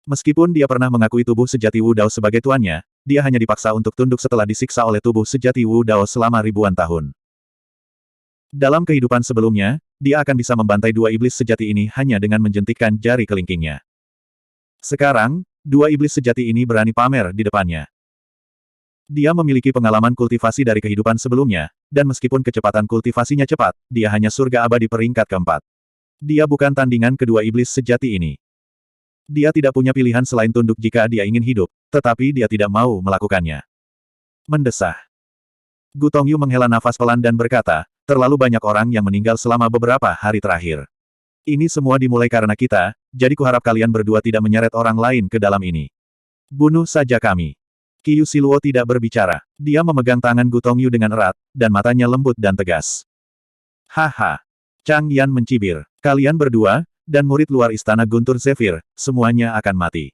[SPEAKER 1] Meskipun dia pernah mengakui tubuh sejati Wu Dao sebagai tuannya, dia hanya dipaksa untuk tunduk setelah disiksa oleh tubuh sejati Wu Dao selama ribuan tahun. Dalam kehidupan sebelumnya, dia akan bisa membantai 2 iblis sejati ini hanya dengan menjentikkan jari kelingkingnya. Sekarang, 2 iblis sejati ini berani pamer di depannya. Dia memiliki pengalaman kultivasi dari kehidupan sebelumnya, dan meskipun kecepatan kultivasinya cepat, dia hanya surga abadi peringkat keempat. Dia bukan tandingan kedua iblis sejati ini. Dia tidak punya pilihan selain tunduk jika dia ingin hidup, tetapi dia tidak mau melakukannya. Mendesah. Gu Tongyu menghela nafas pelan dan berkata, terlalu banyak orang yang meninggal selama beberapa hari terakhir. Ini semua dimulai karena kita, jadi kuharap kalian berdua tidak menyeret orang lain ke dalam ini. Bunuh saja kami. Qiu Siluo tidak berbicara. Dia memegang tangan Gu Tongyu dengan erat, dan matanya lembut dan tegas. Haha. Chang Yan mencibir. Kalian berdua, dan murid luar istana Guntur Zephyr, semuanya akan mati.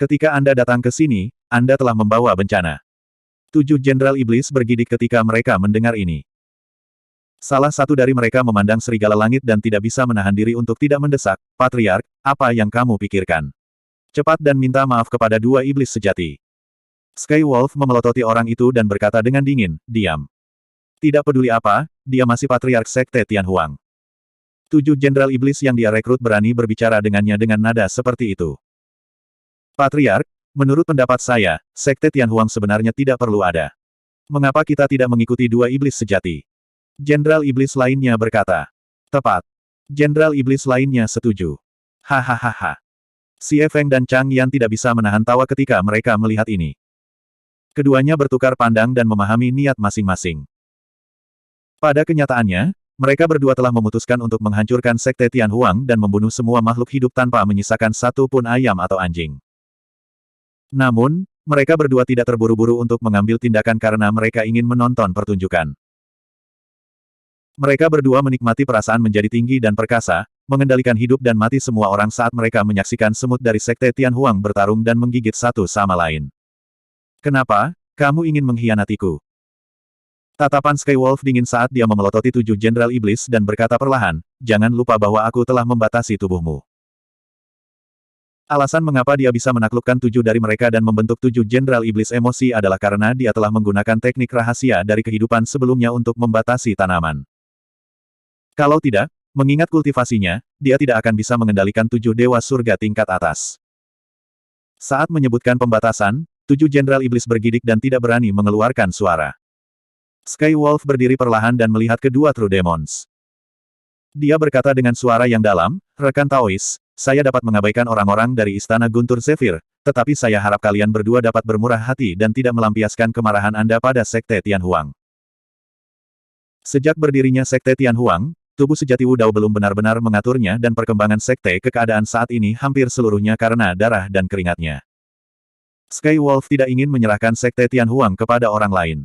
[SPEAKER 1] Ketika Anda datang ke sini, Anda telah membawa bencana. 7 Jenderal Iblis bergidik ketika mereka mendengar ini. Salah satu dari mereka memandang serigala langit dan tidak bisa menahan diri untuk tidak mendesak, Patriark, apa yang kamu pikirkan? Cepat dan minta maaf kepada 2 iblis sejati. Skywolf memelototi orang itu dan berkata dengan dingin, diam. Tidak peduli apa, dia masih Patriark Sekte Tianhuang. 7 Jenderal Iblis yang dia rekrut berani berbicara dengannya dengan nada seperti itu. Patriark, menurut pendapat saya, Sekte Tianhuang sebenarnya tidak perlu ada. Mengapa kita tidak mengikuti 2 iblis sejati? Jenderal Iblis lainnya berkata. Tepat. Jenderal Iblis lainnya setuju. Hahaha. Xie Feng dan Chang Yan tidak bisa menahan tawa ketika mereka melihat ini. Keduanya bertukar pandang dan memahami niat masing-masing. Pada kenyataannya, mereka berdua telah memutuskan untuk menghancurkan Sekte Tianhuang dan membunuh semua makhluk hidup tanpa menyisakan satu pun ayam atau anjing. Namun, mereka berdua tidak terburu-buru untuk mengambil tindakan karena mereka ingin menonton pertunjukan. Mereka berdua menikmati perasaan menjadi tinggi dan perkasa, mengendalikan hidup dan mati semua orang saat mereka menyaksikan semut dari Sekte Tianhuang bertarung dan menggigit satu sama lain. Kenapa, kamu ingin mengkhianatiku? Tatapan Skywolf dingin saat dia memelototi 7 Jenderal Iblis dan berkata perlahan, jangan lupa bahwa aku telah membatasi tubuhmu. Alasan mengapa dia bisa menaklukkan 7 dari mereka dan membentuk 7 Jenderal Iblis emosi adalah karena dia telah menggunakan teknik rahasia dari kehidupan sebelumnya untuk membatasi tanaman. Kalau tidak, mengingat kultivasinya, dia tidak akan bisa mengendalikan 7 dewa surga tingkat atas. Saat menyebutkan pembatasan, 7 Jenderal Iblis bergidik dan tidak berani mengeluarkan suara. Skywolf berdiri perlahan dan melihat kedua True Demons. Dia berkata dengan suara yang dalam, rekan Taois, saya dapat mengabaikan orang-orang dari istana Guntur Zephyr, tetapi saya harap kalian berdua dapat bermurah hati dan tidak melampiaskan kemarahan Anda pada Sekte Tianhuang. Sejak berdirinya Sekte Tianhuang, tubuh sejati Wu Dao belum benar-benar mengaturnya dan perkembangan sekte ke keadaan saat ini hampir seluruhnya karena darah dan keringatnya. Skywolf tidak ingin menyerahkan Sekte Tianhuang kepada orang lain.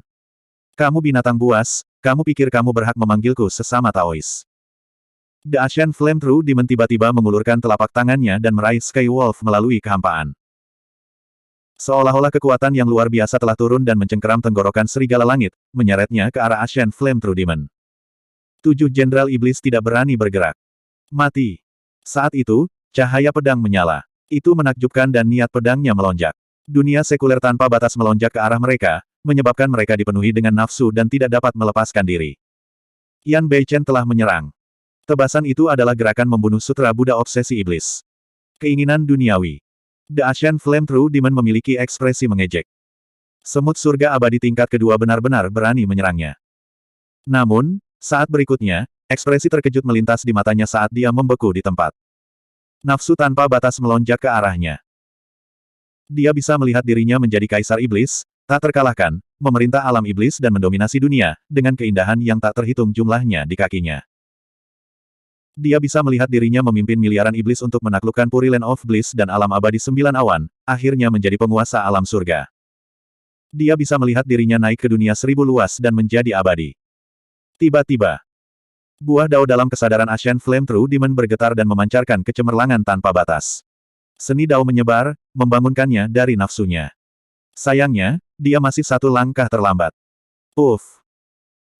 [SPEAKER 1] Kamu binatang buas, kamu pikir kamu berhak memanggilku sesama Taois. The Ashen Flame True Demon tiba-tiba mengulurkan telapak tangannya dan meraih Skywolf melalui kehampaan. Seolah-olah kekuatan yang luar biasa telah turun dan mencengkeram tenggorokan serigala langit, menyeretnya ke arah Ashen Flame True Demon. 7 Jenderal Iblis tidak berani bergerak. Mati. Saat itu, cahaya pedang menyala. Itu menakjubkan dan niat pedangnya melonjak. Dunia sekuler tanpa batas melonjak ke arah mereka, menyebabkan mereka dipenuhi dengan nafsu dan tidak dapat melepaskan diri. Yan Beichen telah menyerang. Tebasan itu adalah gerakan membunuh sutra Buddha obsesi iblis. Keinginan duniawi. The Ashen Flame True Demon memiliki ekspresi mengejek. Semut surga abadi tingkat kedua benar-benar berani menyerangnya. Namun, saat berikutnya, ekspresi terkejut melintas di matanya saat dia membeku di tempat. Nafsu tanpa batas melonjak ke arahnya. Dia bisa melihat dirinya menjadi kaisar iblis, tak terkalahkan, memerintah alam iblis dan mendominasi dunia, dengan keindahan yang tak terhitung jumlahnya di kakinya. Dia bisa melihat dirinya memimpin miliaran iblis untuk menaklukkan Puri Land of Bliss dan alam abadi 9 awan, akhirnya menjadi penguasa alam surga. Dia bisa melihat dirinya naik ke dunia 1000 luas dan menjadi abadi. Tiba-tiba, buah Dao dalam kesadaran Ashen Flame True Demon bergetar dan memancarkan kecemerlangan tanpa batas. Seni Dao menyebar, membangunkannya dari nafsunya. Sayangnya, dia masih satu langkah terlambat. Uff!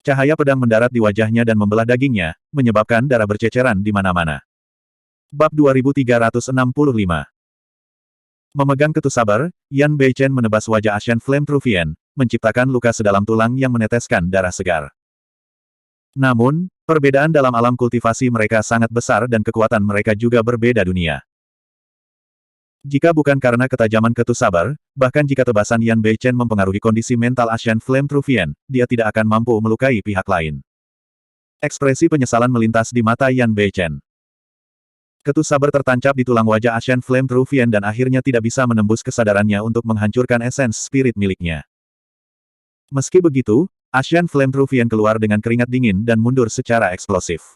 [SPEAKER 1] Cahaya pedang mendarat di wajahnya dan membelah dagingnya, menyebabkan darah berceceran di mana-mana. Bab 2365. Memegang ketu sabar, Yan Beichen menebas wajah Ashen Flame True Vien, menciptakan luka sedalam tulang yang meneteskan darah segar. Namun, perbedaan dalam alam kultivasi mereka sangat besar dan kekuatan mereka juga berbeda dunia. Jika bukan karena ketajaman ketu sabar, bahkan jika tebasan Yan Beichen mempengaruhi kondisi mental Ashen Flame True Vien, dia tidak akan mampu melukai pihak lain. Ekspresi penyesalan melintas di mata Yan Beichen. Ketu sabar tertancap di tulang wajah Ashen Flame True Vien dan akhirnya tidak bisa menembus kesadarannya untuk menghancurkan esens spirit miliknya. Meski begitu, Ashen Flame True Vien keluar dengan keringat dingin dan mundur secara eksplosif.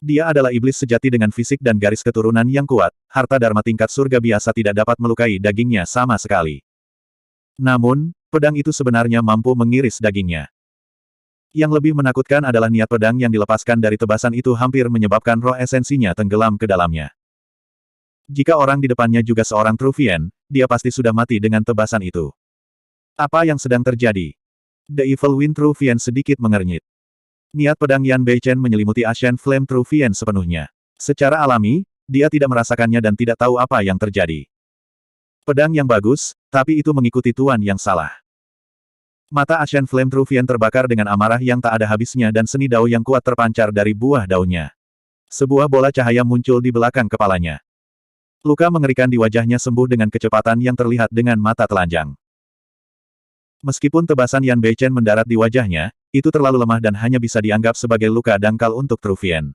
[SPEAKER 1] Dia adalah iblis sejati dengan fisik dan garis keturunan yang kuat, harta dharma tingkat surga biasa tidak dapat melukai dagingnya sama sekali. Namun, pedang itu sebenarnya mampu mengiris dagingnya. Yang lebih menakutkan adalah niat pedang yang dilepaskan dari tebasan itu hampir menyebabkan roh esensinya tenggelam ke dalamnya. Jika orang di depannya juga seorang Trufian, dia pasti sudah mati dengan tebasan itu. Apa yang sedang terjadi? The Evil Wind Trufian sedikit mengernyit. Niat pedang Yan Beichen menyelimuti Ashen Flame Trufian sepenuhnya. Secara alami, dia tidak merasakannya dan tidak tahu apa yang terjadi. Pedang yang bagus, tapi itu mengikuti tuan yang salah. Mata Ashen Flame Trufian terbakar dengan amarah yang tak ada habisnya dan seni dao yang kuat terpancar dari buah daunnya. Sebuah bola cahaya muncul di belakang kepalanya. Luka mengerikan di wajahnya sembuh dengan kecepatan yang terlihat dengan mata telanjang. Meskipun tebasan Yan Beichen mendarat di wajahnya, itu terlalu lemah dan hanya bisa dianggap sebagai luka dangkal untuk Trufian.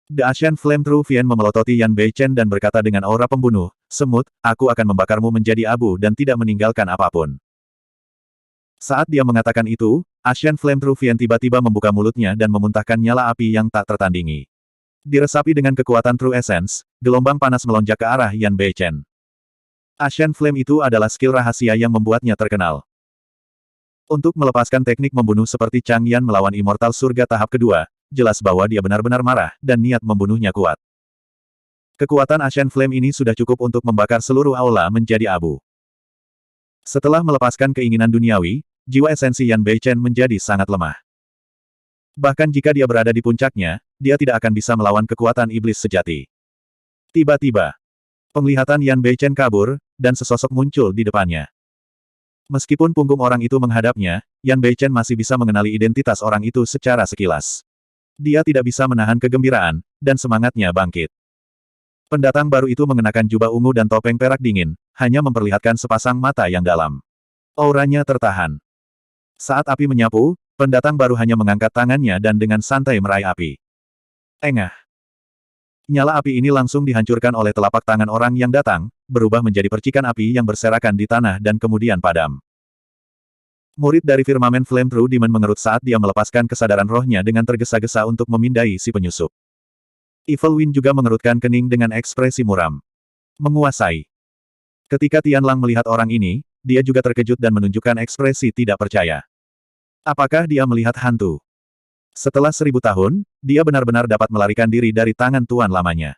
[SPEAKER 1] The Ashen Flame Trufian memelototi Yan Beichen dan berkata dengan aura pembunuh, "Semut, aku akan membakarmu menjadi abu dan tidak meninggalkan apapun." Saat dia mengatakan itu, Ashen Flame Trufian tiba-tiba membuka mulutnya dan memuntahkan nyala api yang tak tertandingi. Diresapi dengan kekuatan True Essence, gelombang panas melonjak ke arah Yan Beichen. Ashen Flame itu adalah skill rahasia yang membuatnya terkenal. Untuk melepaskan teknik membunuh seperti Chang Yan melawan Immortal Surga tahap kedua, jelas bahwa dia benar-benar marah, dan niat membunuhnya kuat. Kekuatan Ashen Flame ini sudah cukup untuk membakar seluruh aula menjadi abu. Setelah melepaskan keinginan duniawi, jiwa esensi Yan Beichen menjadi sangat lemah. Bahkan jika dia berada di puncaknya, dia tidak akan bisa melawan kekuatan iblis sejati. Tiba-tiba, penglihatan Yan Beichen kabur, dan sesosok muncul di depannya. Meskipun punggung orang itu menghadapnya, Yan Beichen masih bisa mengenali identitas orang itu secara sekilas. Dia tidak bisa menahan kegembiraan, dan semangatnya bangkit. Pendatang baru itu mengenakan jubah ungu dan topeng perak dingin, hanya memperlihatkan sepasang mata yang dalam. Auranya tertahan. Saat api menyapu, pendatang baru hanya mengangkat tangannya dan dengan santai meraih api. Engah. Nyala api ini langsung dihancurkan oleh telapak tangan orang yang datang, berubah menjadi percikan api yang berserakan di tanah dan kemudian padam. Murid dari firmamen Flame True Demon mengerut saat dia melepaskan kesadaran rohnya dengan tergesa-gesa untuk memindai si penyusup. Evil Wind juga mengerutkan kening dengan ekspresi muram. Menguasai. Ketika Tianlang melihat orang ini, dia juga terkejut dan menunjukkan ekspresi tidak percaya. Apakah dia melihat hantu? Setelah 1000 tahun, dia benar-benar dapat melarikan diri dari tangan tuan lamanya.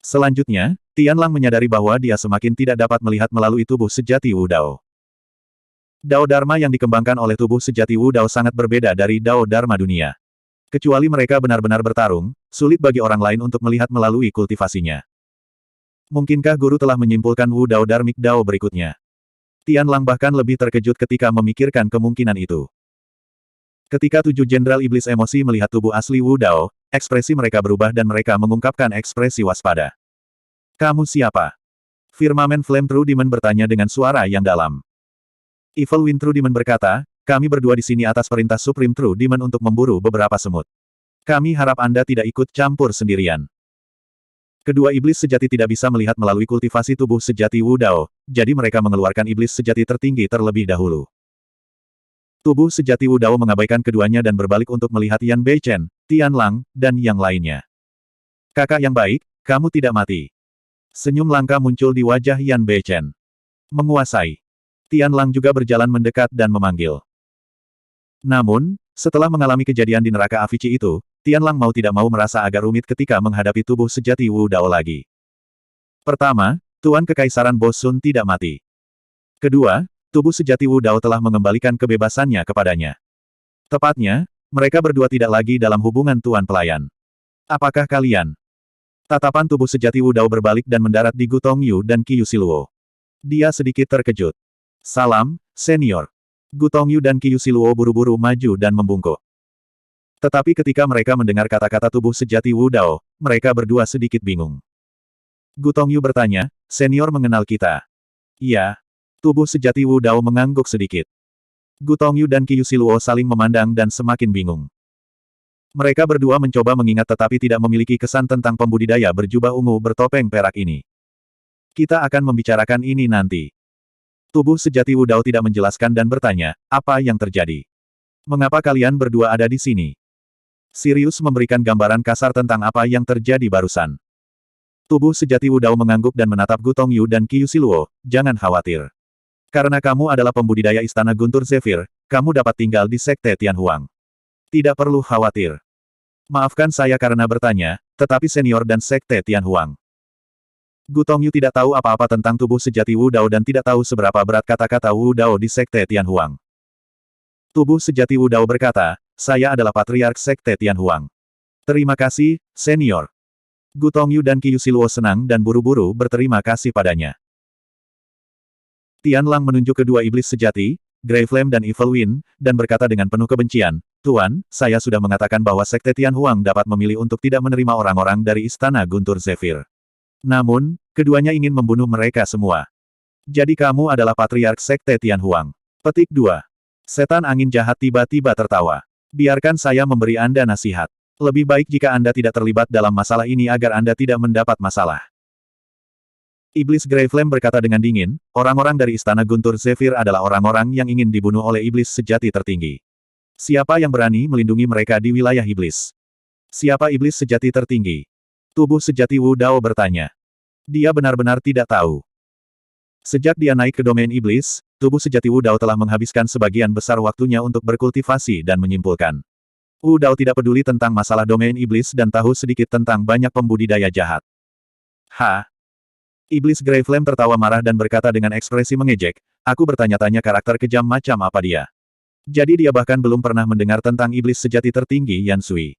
[SPEAKER 1] Selanjutnya, Tianlang menyadari bahwa dia semakin tidak dapat melihat melalui tubuh sejati Wu Dao. Dao Dharma yang dikembangkan oleh tubuh sejati Wu Dao sangat berbeda dari Dao Dharma dunia. Kecuali mereka benar-benar bertarung, sulit bagi orang lain untuk melihat melalui kultivasinya. Mungkinkah guru telah menyimpulkan Wu Dao Dharmic Dao berikutnya? Tianlang bahkan lebih terkejut ketika memikirkan kemungkinan itu. Ketika 7 jenderal iblis emosi melihat tubuh asli Wu Dao, ekspresi mereka berubah dan mereka mengungkapkan ekspresi waspada. "Kamu siapa?" Firmamen Flame True Demon bertanya dengan suara yang dalam. Evil Wind True Demon berkata, "Kami berdua di sini atas perintah Supreme True Demon untuk memburu beberapa semut. Kami harap Anda tidak ikut campur sendirian." Kedua iblis sejati tidak bisa melihat melalui kultivasi tubuh sejati Wu Dao, jadi mereka mengeluarkan iblis sejati tertinggi terlebih dahulu. Tubuh sejati Wu Dao mengabaikan keduanya dan berbalik untuk melihat Yan Beichen, Tianlang, dan yang lainnya. "Kakak yang baik, kamu tidak mati." Senyum langka muncul di wajah Yan Beichen. Menguasai. Tianlang juga berjalan mendekat dan memanggil. Namun, setelah mengalami kejadian di neraka Avici itu, Tianlang mau tidak mau merasa agak rumit ketika menghadapi tubuh sejati Wu Dao lagi. Pertama, Tuan Kekaisaran Bosun tidak mati. Kedua, tubuh sejati Wu Dao telah mengembalikan kebebasannya kepadanya. Tepatnya, mereka berdua tidak lagi dalam hubungan tuan pelayan. "Apakah kalian?" Tatapan tubuh sejati Wu Dao berbalik dan mendarat di Gu Tongyu dan Qiyu Siluo. Dia sedikit terkejut. "Salam, senior." Gu Tongyu dan Qiyu Siluo buru-buru maju dan membungkuk. Tetapi ketika mereka mendengar kata-kata tubuh sejati Wu Dao, mereka berdua sedikit bingung. Gu Tongyu bertanya, "Senior mengenal kita?" "Iya." Tubuh sejati Wu Dao mengangguk sedikit. Gu Tongyu dan Qiyu Siluo saling memandang dan semakin bingung. Mereka berdua mencoba mengingat tetapi tidak memiliki kesan tentang pembudidaya berjubah ungu bertopeng perak ini. "Kita akan membicarakan ini nanti." Tubuh sejati Wu Dao tidak menjelaskan dan bertanya, "Apa yang terjadi? Mengapa kalian berdua ada di sini?" Sirius memberikan gambaran kasar tentang apa yang terjadi barusan. Tubuh sejati Wu Dao mengangguk dan menatap Gu Tongyu dan Qiu Siluo, jangan khawatir. Karena kamu adalah pembudidaya Istana Guntur Zephyr, kamu dapat tinggal di Sekte Tianhuang. Tidak perlu khawatir. Maafkan saya karena bertanya, tetapi senior dan Sekte Tianhuang. Gu Tongyu tidak tahu apa-apa tentang tubuh sejati Wu Dao dan tidak tahu seberapa berat kata-kata Wu Dao di Sekte Tianhuang. Tubuh sejati Wu Dao berkata, saya adalah Patriark Sekte Tianhuang. Terima kasih, senior. Gu Tongyu dan Qiu Siluo senang dan buru-buru berterima kasih padanya. Tian Lang menunjuk kedua iblis sejati, Grey Flame dan Evil Wind, dan berkata dengan penuh kebencian, Tuan, saya sudah mengatakan bahwa Sekte Tianhuang dapat memilih untuk tidak menerima orang-orang dari Istana Guntur Zephyr. Namun, keduanya ingin membunuh mereka semua. Jadi kamu adalah Patriark Sekte Tianhuang. Petik 2. Setan angin jahat tiba-tiba tertawa. Biarkan saya memberi Anda nasihat. Lebih baik jika Anda tidak terlibat dalam masalah ini agar Anda tidak mendapat masalah. Iblis Grey Flame berkata dengan dingin, orang-orang dari Istana Guntur Zephyr adalah orang-orang yang ingin dibunuh oleh iblis sejati tertinggi. Siapa yang berani melindungi mereka di wilayah iblis? Siapa iblis sejati tertinggi? Tubuh sejati Wu Dao bertanya. Dia benar-benar tidak tahu. Sejak dia naik ke domain iblis, tubuh sejati Wu Dao telah menghabiskan sebagian besar waktunya untuk berkultivasi dan menyimpulkan. Wu Dao tidak peduli tentang masalah domain iblis dan tahu sedikit tentang banyak pembudidaya jahat. Iblis Grey Flame tertawa marah dan berkata dengan ekspresi mengejek, aku bertanya-tanya karakter kejam macam apa dia. Jadi dia bahkan belum pernah mendengar tentang iblis sejati tertinggi Yan Sui.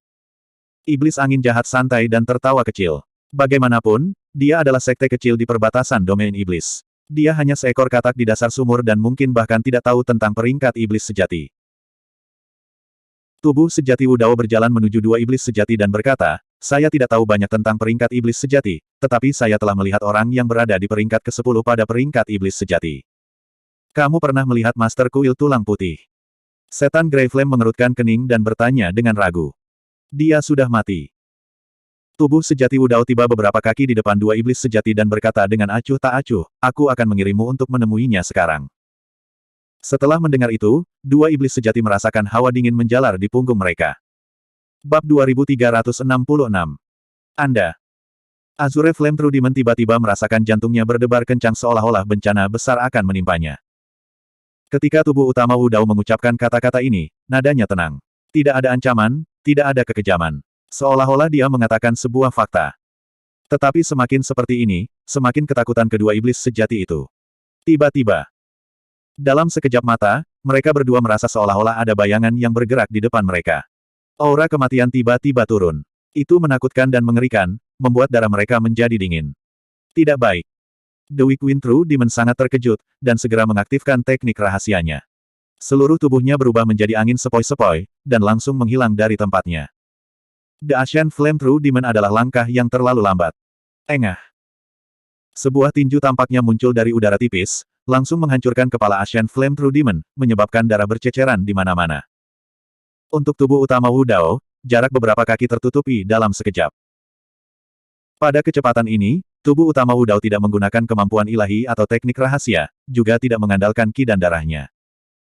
[SPEAKER 1] Iblis angin jahat santai dan tertawa kecil. Bagaimanapun, dia adalah sekte kecil di perbatasan domain iblis. Dia hanya seekor katak di dasar sumur dan mungkin bahkan tidak tahu tentang peringkat iblis sejati. Tubuh sejati Wu Dao berjalan menuju dua iblis sejati dan berkata, saya tidak tahu banyak tentang peringkat iblis sejati, tetapi saya telah melihat orang yang berada di peringkat ke-10 pada peringkat iblis sejati. Kamu pernah melihat Master Kuil Tulang Putih? Setan Grey Flame mengerutkan kening dan bertanya dengan ragu. Dia sudah mati. Tubuh sejati Wu Dao tiba beberapa kaki di depan dua iblis sejati dan berkata dengan acuh tak acuh, aku akan mengirimmu untuk menemuinya sekarang. Setelah mendengar itu, dua iblis sejati merasakan hawa dingin menjalar di punggung mereka. Bab 2366. Anda. Azure Flamethrough Demon tiba-tiba merasakan jantungnya berdebar kencang seolah-olah bencana besar akan menimpanya. Ketika tubuh utama Wu Dao mengucapkan kata-kata ini, nadanya tenang. Tidak ada ancaman, tidak ada kekejaman. Seolah-olah dia mengatakan sebuah fakta. Tetapi semakin seperti ini, semakin ketakutan kedua iblis sejati itu. Tiba-tiba. Dalam sekejap mata, mereka berdua merasa seolah-olah ada bayangan yang bergerak di depan mereka. Aura kematian tiba-tiba turun. Itu menakutkan dan mengerikan, membuat darah mereka menjadi dingin. Tidak baik. The Weak Wind True Demon sangat terkejut, dan segera mengaktifkan teknik rahasianya. Seluruh tubuhnya berubah menjadi angin sepoi-sepoi, dan langsung menghilang dari tempatnya. The Ashen Flame True Demon adalah langkah yang terlalu lambat. Engah. Sebuah tinju tampaknya muncul dari udara tipis, langsung menghancurkan kepala Ashen Flame True Demon, menyebabkan darah berceceran di mana-mana. Untuk tubuh utama Wu Dao, jarak beberapa kaki tertutupi dalam sekejap. Pada kecepatan ini, tubuh utama Wu Dao tidak menggunakan kemampuan ilahi atau teknik rahasia, juga tidak mengandalkan ki dan darahnya.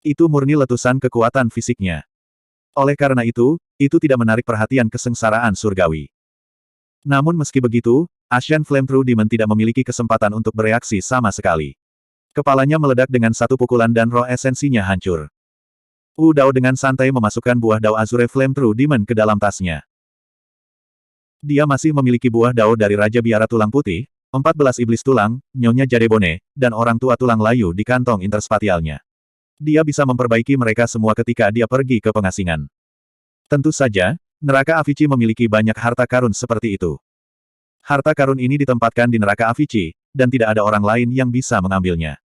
[SPEAKER 1] Itu murni letusan kekuatan fisiknya. Oleh karena itu tidak menarik perhatian kesengsaraan surgawi. Namun meski begitu, Ashen Flame True Demon tidak memiliki kesempatan untuk bereaksi sama sekali. Kepalanya meledak dengan satu pukulan dan roh esensinya hancur. Wu Dao dengan santai memasukkan buah Dao Azure Flame True Demon ke dalam tasnya. Dia masih memiliki buah Dao dari Raja Biara Tulang Putih, 14 iblis tulang, Nyonya Jadebone, dan orang tua tulang layu di kantong interspatialnya. Dia bisa memperbaiki mereka semua ketika dia pergi ke pengasingan. Tentu saja, neraka Avici memiliki banyak harta karun seperti itu. Harta karun ini ditempatkan di neraka Avici, dan tidak ada orang lain yang bisa mengambilnya.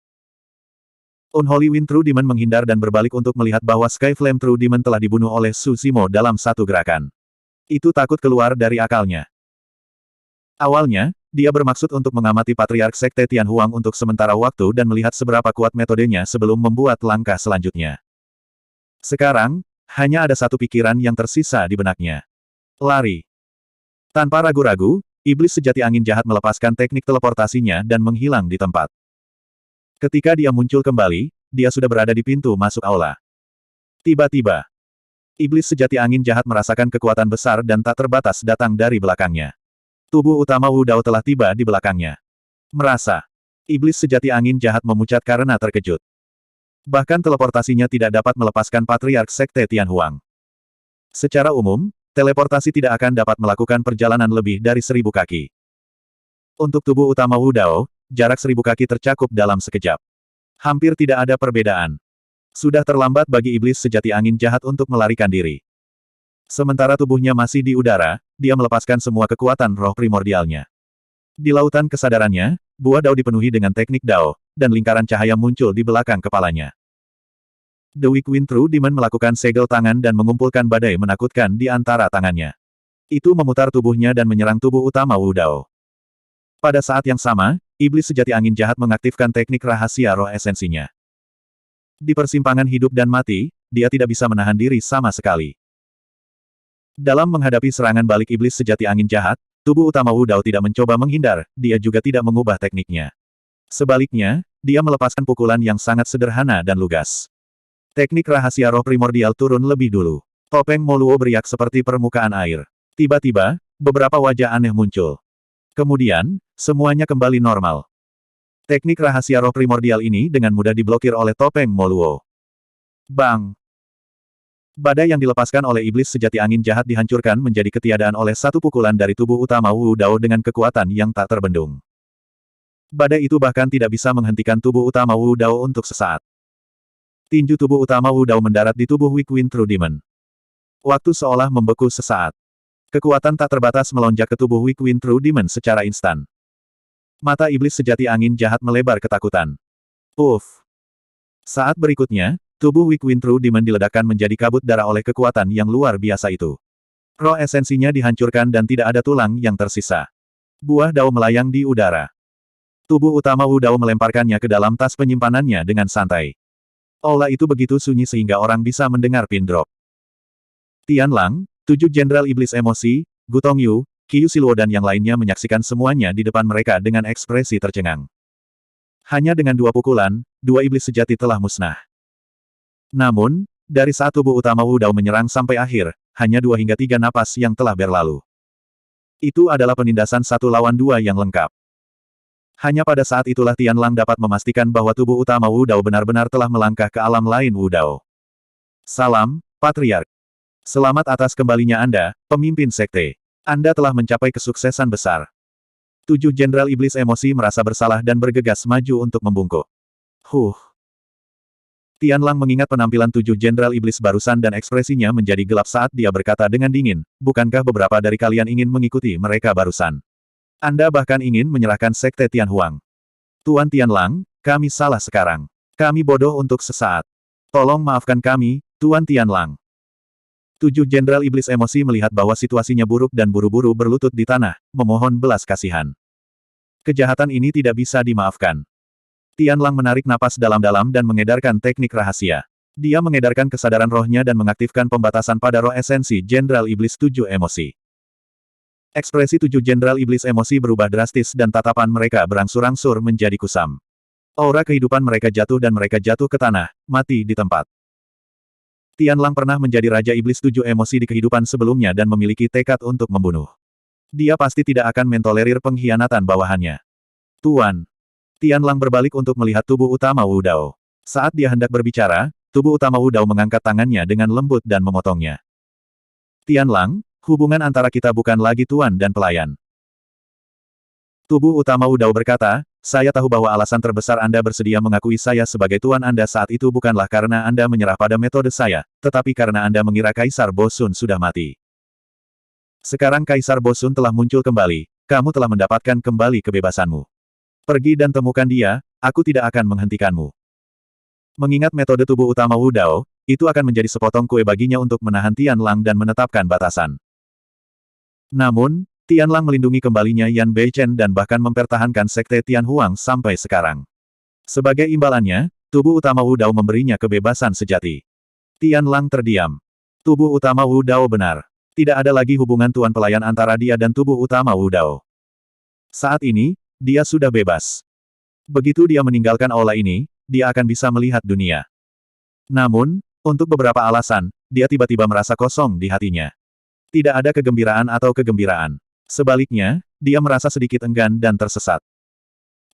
[SPEAKER 1] Unholy Wind True Demon menghindar dan berbalik untuk melihat bahwa Sky Flame True Demon telah dibunuh oleh Su Zimo dalam satu gerakan. Itu takut keluar dari akalnya. Awalnya, dia bermaksud untuk mengamati Patriark Sekte Tianhuang untuk sementara waktu dan melihat seberapa kuat metodenya sebelum membuat langkah selanjutnya. Sekarang, hanya ada satu pikiran yang tersisa di benaknya. Lari. Tanpa ragu-ragu, iblis sejati angin jahat melepaskan teknik teleportasinya dan menghilang di tempat. Ketika dia muncul kembali, dia sudah berada di pintu masuk aula. Tiba-tiba, Iblis sejati angin jahat merasakan kekuatan besar dan tak terbatas datang dari belakangnya. Tubuh utama Wu Dao telah tiba di belakangnya. Merasa. Iblis sejati angin jahat memucat karena terkejut. Bahkan teleportasinya tidak dapat melepaskan Patriark Sekte Tianhuang. Secara umum, teleportasi tidak akan dapat melakukan perjalanan lebih dari 1000 kaki. Untuk tubuh utama Wu Dao, jarak 1000 kaki tercakup dalam sekejap. Hampir tidak ada perbedaan. Sudah terlambat bagi iblis sejati angin jahat untuk melarikan diri. Sementara tubuhnya masih di udara, dia melepaskan semua kekuatan roh primordialnya. Di lautan kesadarannya, buah Dao dipenuhi dengan teknik Dao, dan lingkaran cahaya muncul di belakang kepalanya. The Weak Wind True Demon melakukan segel tangan dan mengumpulkan badai menakutkan di antara tangannya. Itu memutar tubuhnya dan menyerang tubuh utama Wu Dao. Pada saat yang sama, iblis sejati angin jahat mengaktifkan teknik rahasia roh esensinya. Di persimpangan hidup dan mati, dia tidak bisa menahan diri sama sekali. Dalam menghadapi serangan balik iblis sejati angin jahat, tubuh utama Wu Dao tidak mencoba menghindar, dia juga tidak mengubah tekniknya. Sebaliknya, dia melepaskan pukulan yang sangat sederhana dan lugas. Teknik rahasia roh primordial turun lebih dulu. Topeng Moluo beriak seperti permukaan air. Tiba-tiba, beberapa wajah aneh muncul. Kemudian, semuanya kembali normal. Teknik rahasia roh primordial ini dengan mudah diblokir oleh topeng Moluo. Bang! Badai yang dilepaskan oleh iblis sejati angin jahat dihancurkan menjadi ketiadaan oleh satu pukulan dari tubuh utama Wu Dao dengan kekuatan yang tak terbendung. Badai itu bahkan tidak bisa menghentikan tubuh utama Wu Dao untuk sesaat. Tinju tubuh utama Wu Dao mendarat di tubuh Weak Wind True Demon. Waktu seolah membeku sesaat. Kekuatan tak terbatas melonjak ke tubuh Weak Wind True Demon secara instan. Mata iblis sejati angin jahat melebar ketakutan. Uff! Saat berikutnya, tubuh Weak Wind True Demon diledakkan menjadi kabut darah oleh kekuatan yang luar biasa itu. Roh esensinya dihancurkan dan tidak ada tulang yang tersisa. Buah Dao melayang di udara. Tubuh utama Wu Dao melemparkannya ke dalam tas penyimpanannya dengan santai. Aula itu begitu sunyi sehingga orang bisa mendengar pin drop. Tian Lang, 7 Jenderal Iblis Emosi, Gu Tongyu, Qiu Siluo dan yang lainnya menyaksikan semuanya di depan mereka dengan ekspresi tercengang. Hanya dengan 2 pukulan, 2 iblis sejati telah musnah. Namun, dari saat tubuh utama Wu Dao menyerang sampai akhir, hanya 2 hingga 3 napas yang telah berlalu. Itu adalah penindasan 1 lawan 2 yang lengkap. Hanya pada saat itulah Tian Lang dapat memastikan bahwa tubuh utama Wu Dao benar-benar telah melangkah ke alam lain Wu Dao. Salam, Patriark. Selamat atas kembalinya Anda, pemimpin sekte. Anda telah mencapai kesuksesan besar. 7 Jenderal Iblis Emosi merasa bersalah dan bergegas maju untuk membungkuk. Tian Lang mengingat penampilan 7 Jenderal Iblis barusan dan ekspresinya menjadi gelap saat dia berkata dengan dingin, bukankah beberapa dari kalian ingin mengikuti mereka barusan? Anda bahkan ingin menyerahkan Sekte Tianhuang. Tuan Tian Lang, kami salah sekarang. Kami bodoh untuk sesaat. Tolong maafkan kami, Tuan Tian Lang. 7 Jenderal Iblis Emosi melihat bahwa situasinya buruk dan buru-buru berlutut di tanah, memohon belas kasihan. Kejahatan ini tidak bisa dimaafkan. Tian Lang menarik napas dalam-dalam dan mengedarkan teknik rahasia. Dia mengedarkan kesadaran rohnya dan mengaktifkan pembatasan pada roh esensi Jenderal Iblis 7 Emosi. Ekspresi 7 Jenderal Iblis Emosi berubah drastis dan tatapan mereka berangsur-angsur menjadi kusam. Aura kehidupan mereka jatuh dan mereka jatuh ke tanah, mati di tempat. Tian Lang pernah menjadi Raja Iblis 7 Emosi di kehidupan sebelumnya dan memiliki tekad untuk membunuh. Dia pasti tidak akan mentolerir pengkhianatan bawahannya. Tuan. Tian Lang berbalik untuk melihat tubuh utama Wu Dao. Saat dia hendak berbicara, tubuh utama Wu Dao mengangkat tangannya dengan lembut dan memotongnya. Tian Lang, hubungan antara kita bukan lagi tuan dan pelayan. Tubuh utama Wu Dao berkata, saya tahu bahwa alasan terbesar Anda bersedia mengakui saya sebagai tuan Anda saat itu bukanlah karena Anda menyerah pada metode saya, tetapi karena Anda mengira Kaisar Bosun sudah mati. Sekarang Kaisar Bosun telah muncul kembali, kamu telah mendapatkan kembali kebebasanmu. Pergi dan temukan dia, aku tidak akan menghentikanmu. Mengingat metode tubuh utama Wu Dao, itu akan menjadi sepotong kue baginya untuk menahan Tian Lang dan menetapkan batasan. Namun, Tian Lang melindungi kembalinya Yan Beichen dan bahkan mempertahankan Sekte Tianhuang sampai sekarang. Sebagai imbalannya, tubuh utama Wu Dao memberinya kebebasan sejati. Tian Lang terdiam. Tubuh utama Wu Dao benar. Tidak ada lagi hubungan tuan pelayan antara dia dan tubuh utama Wu Dao. Saat ini, dia sudah bebas. Begitu dia meninggalkan aula ini, dia akan bisa melihat dunia. Namun, untuk beberapa alasan, dia tiba-tiba merasa kosong di hatinya. Tidak ada kegembiraan atau kegembiraan. Sebaliknya, dia merasa sedikit enggan dan tersesat.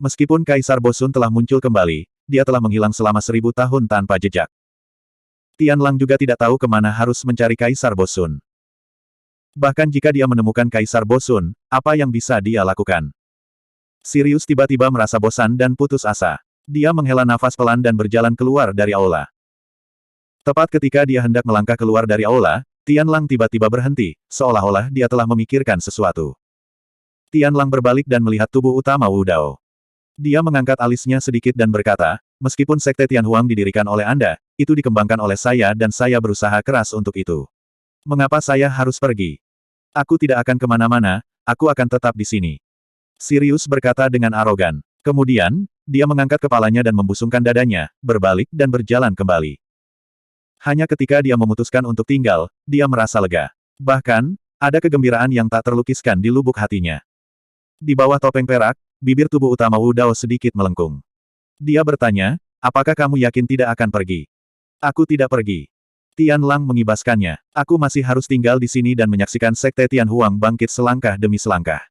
[SPEAKER 1] Meskipun Kaisar Bosun telah muncul kembali, dia telah menghilang selama 1000 tahun tanpa jejak. Tianlang juga tidak tahu kemana harus mencari Kaisar Bosun. Bahkan jika dia menemukan Kaisar Bosun, apa yang bisa dia lakukan? Sirius tiba-tiba merasa bosan dan putus asa. Dia menghela nafas pelan dan berjalan keluar dari aula. Tepat ketika dia hendak melangkah keluar dari aula, Tianlang tiba-tiba berhenti, seolah-olah dia telah memikirkan sesuatu. Tianlang berbalik dan melihat tubuh utama Wu Dao. Dia mengangkat alisnya sedikit dan berkata, meskipun Sekte Tianhuang didirikan oleh Anda, itu dikembangkan oleh saya dan saya berusaha keras untuk itu. Mengapa saya harus pergi? Aku tidak akan kemana-mana, aku akan tetap di sini. Sirius berkata dengan arogan. Kemudian, dia mengangkat kepalanya dan membusungkan dadanya, berbalik dan berjalan kembali. Hanya ketika dia memutuskan untuk tinggal, dia merasa lega. Bahkan, ada kegembiraan yang tak terlukiskan di lubuk hatinya. Di bawah topeng perak, bibir tubuh utama Wu Dao sedikit melengkung. Dia bertanya, apakah kamu yakin tidak akan pergi? Aku tidak pergi. Tianlang mengibaskannya. Aku masih harus tinggal di sini dan menyaksikan Sekte Tianhuang bangkit selangkah demi selangkah.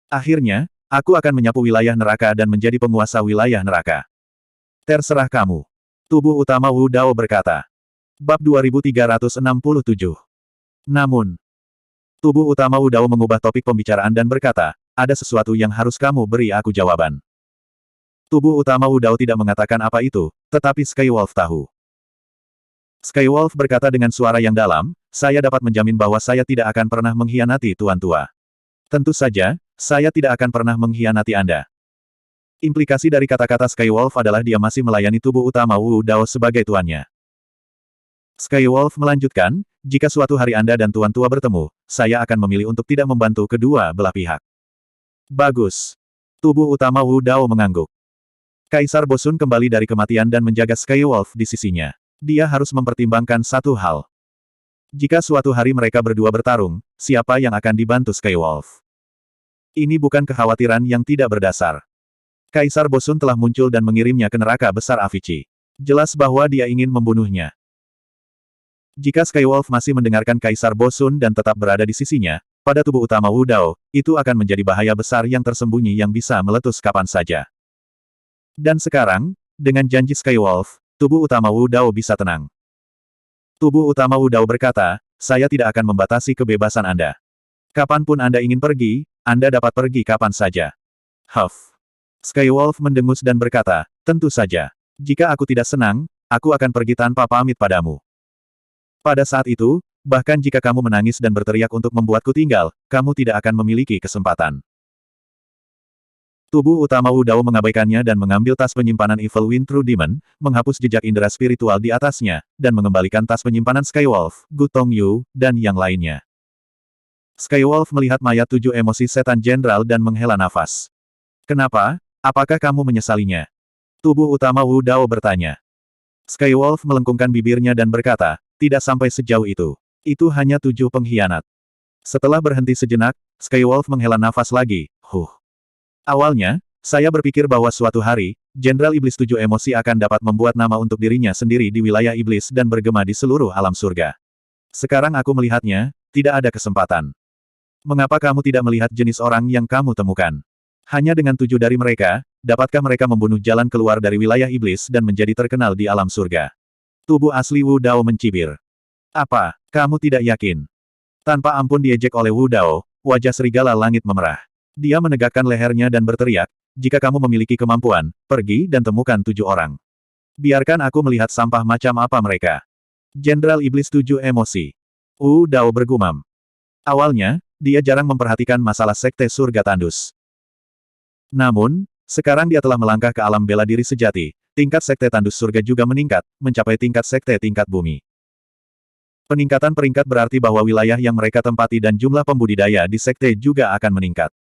[SPEAKER 1] Akhirnya, aku akan menyapu wilayah neraka dan menjadi penguasa wilayah neraka. Terserah kamu. Tubuh utama Wu Dao berkata. Bab 2367. Namun, tubuh utama Wu Dao mengubah topik pembicaraan dan berkata, ada sesuatu yang harus kamu beri aku jawaban. Tubuh utama Wu Dao tidak mengatakan apa itu, tetapi Skywolf tahu. Skywolf berkata dengan suara yang dalam, saya dapat menjamin bahwa saya tidak akan pernah mengkhianati Tuan Tua. Tentu saja, saya tidak akan pernah mengkhianati Anda. Implikasi dari kata-kata Skywolf adalah dia masih melayani tubuh utama Wu Dao sebagai tuannya. Skywolf melanjutkan, jika suatu hari Anda dan Tuan Tua bertemu, saya akan memilih untuk tidak membantu kedua belah pihak. Bagus. Tubuh utama Wu Dao mengangguk. Kaisar Bosun kembali dari kematian dan menjaga Skywolf di sisinya. Dia harus mempertimbangkan satu hal. Jika suatu hari mereka berdua bertarung, siapa yang akan dibantu Skywolf? Ini bukan kekhawatiran yang tidak berdasar. Kaisar Bosun telah muncul dan mengirimnya ke neraka besar Avicii. Jelas bahwa dia ingin membunuhnya. Jika Skywolf masih mendengarkan Kaisar Bosun dan tetap berada di sisinya, pada tubuh utama Wu Dao, itu akan menjadi bahaya besar yang tersembunyi yang bisa meletus kapan saja. Dan sekarang, dengan janji Skywolf, tubuh utama Wu Dao bisa tenang. Tubuh utama Wu Dao berkata, saya tidak akan membatasi kebebasan Anda. Kapanpun Anda ingin pergi, Anda dapat pergi kapan saja. Huff. Skywolf mendengus dan berkata, tentu saja. Jika aku tidak senang, aku akan pergi tanpa pamit padamu. Pada saat itu, bahkan jika kamu menangis dan berteriak untuk membuatku tinggal, kamu tidak akan memiliki kesempatan. Tubuh utama Wu Dao mengabaikannya dan mengambil tas penyimpanan Evil Wind True Demon, menghapus jejak indera spiritual di atasnya, dan mengembalikan tas penyimpanan Skywolf, Gu Tongyu, dan yang lainnya. Skywolf melihat mayat 7 emosi setan jenderal dan menghela nafas. Kenapa? Apakah kamu menyesalinya? Tubuh utama Wu Dao bertanya. Skywolf melengkungkan bibirnya dan berkata, tidak sampai sejauh itu. Itu hanya 7 pengkhianat. Setelah berhenti sejenak, Skywolf menghela nafas lagi, Awalnya, saya berpikir bahwa suatu hari, Jenderal Iblis 7 emosi akan dapat membuat nama untuk dirinya sendiri di wilayah iblis dan bergema di seluruh alam surga. Sekarang aku melihatnya, tidak ada kesempatan. Mengapa kamu tidak melihat jenis orang yang kamu temukan? Hanya dengan 7 dari mereka, dapatkah mereka membunuh jalan keluar dari wilayah iblis dan menjadi terkenal di alam surga? Tubuh asli Wu Dao mencibir. Apa, kamu tidak yakin? Tanpa ampun diejek oleh Wu Dao, wajah serigala langit memerah. Dia menegakkan lehernya dan berteriak, jika kamu memiliki kemampuan, pergi dan temukan 7 orang. Biarkan aku melihat sampah macam apa mereka. Jenderal Iblis 7 emosi. Wu Dao bergumam. Awalnya, dia jarang memperhatikan masalah sekte surga tandus. Namun, sekarang dia telah melangkah ke alam bela diri sejati. Tingkat sekte tandus surga juga meningkat, mencapai tingkat sekte tingkat bumi. Peningkatan peringkat berarti bahwa wilayah yang mereka tempati dan jumlah pembudidaya di sekte juga akan meningkat.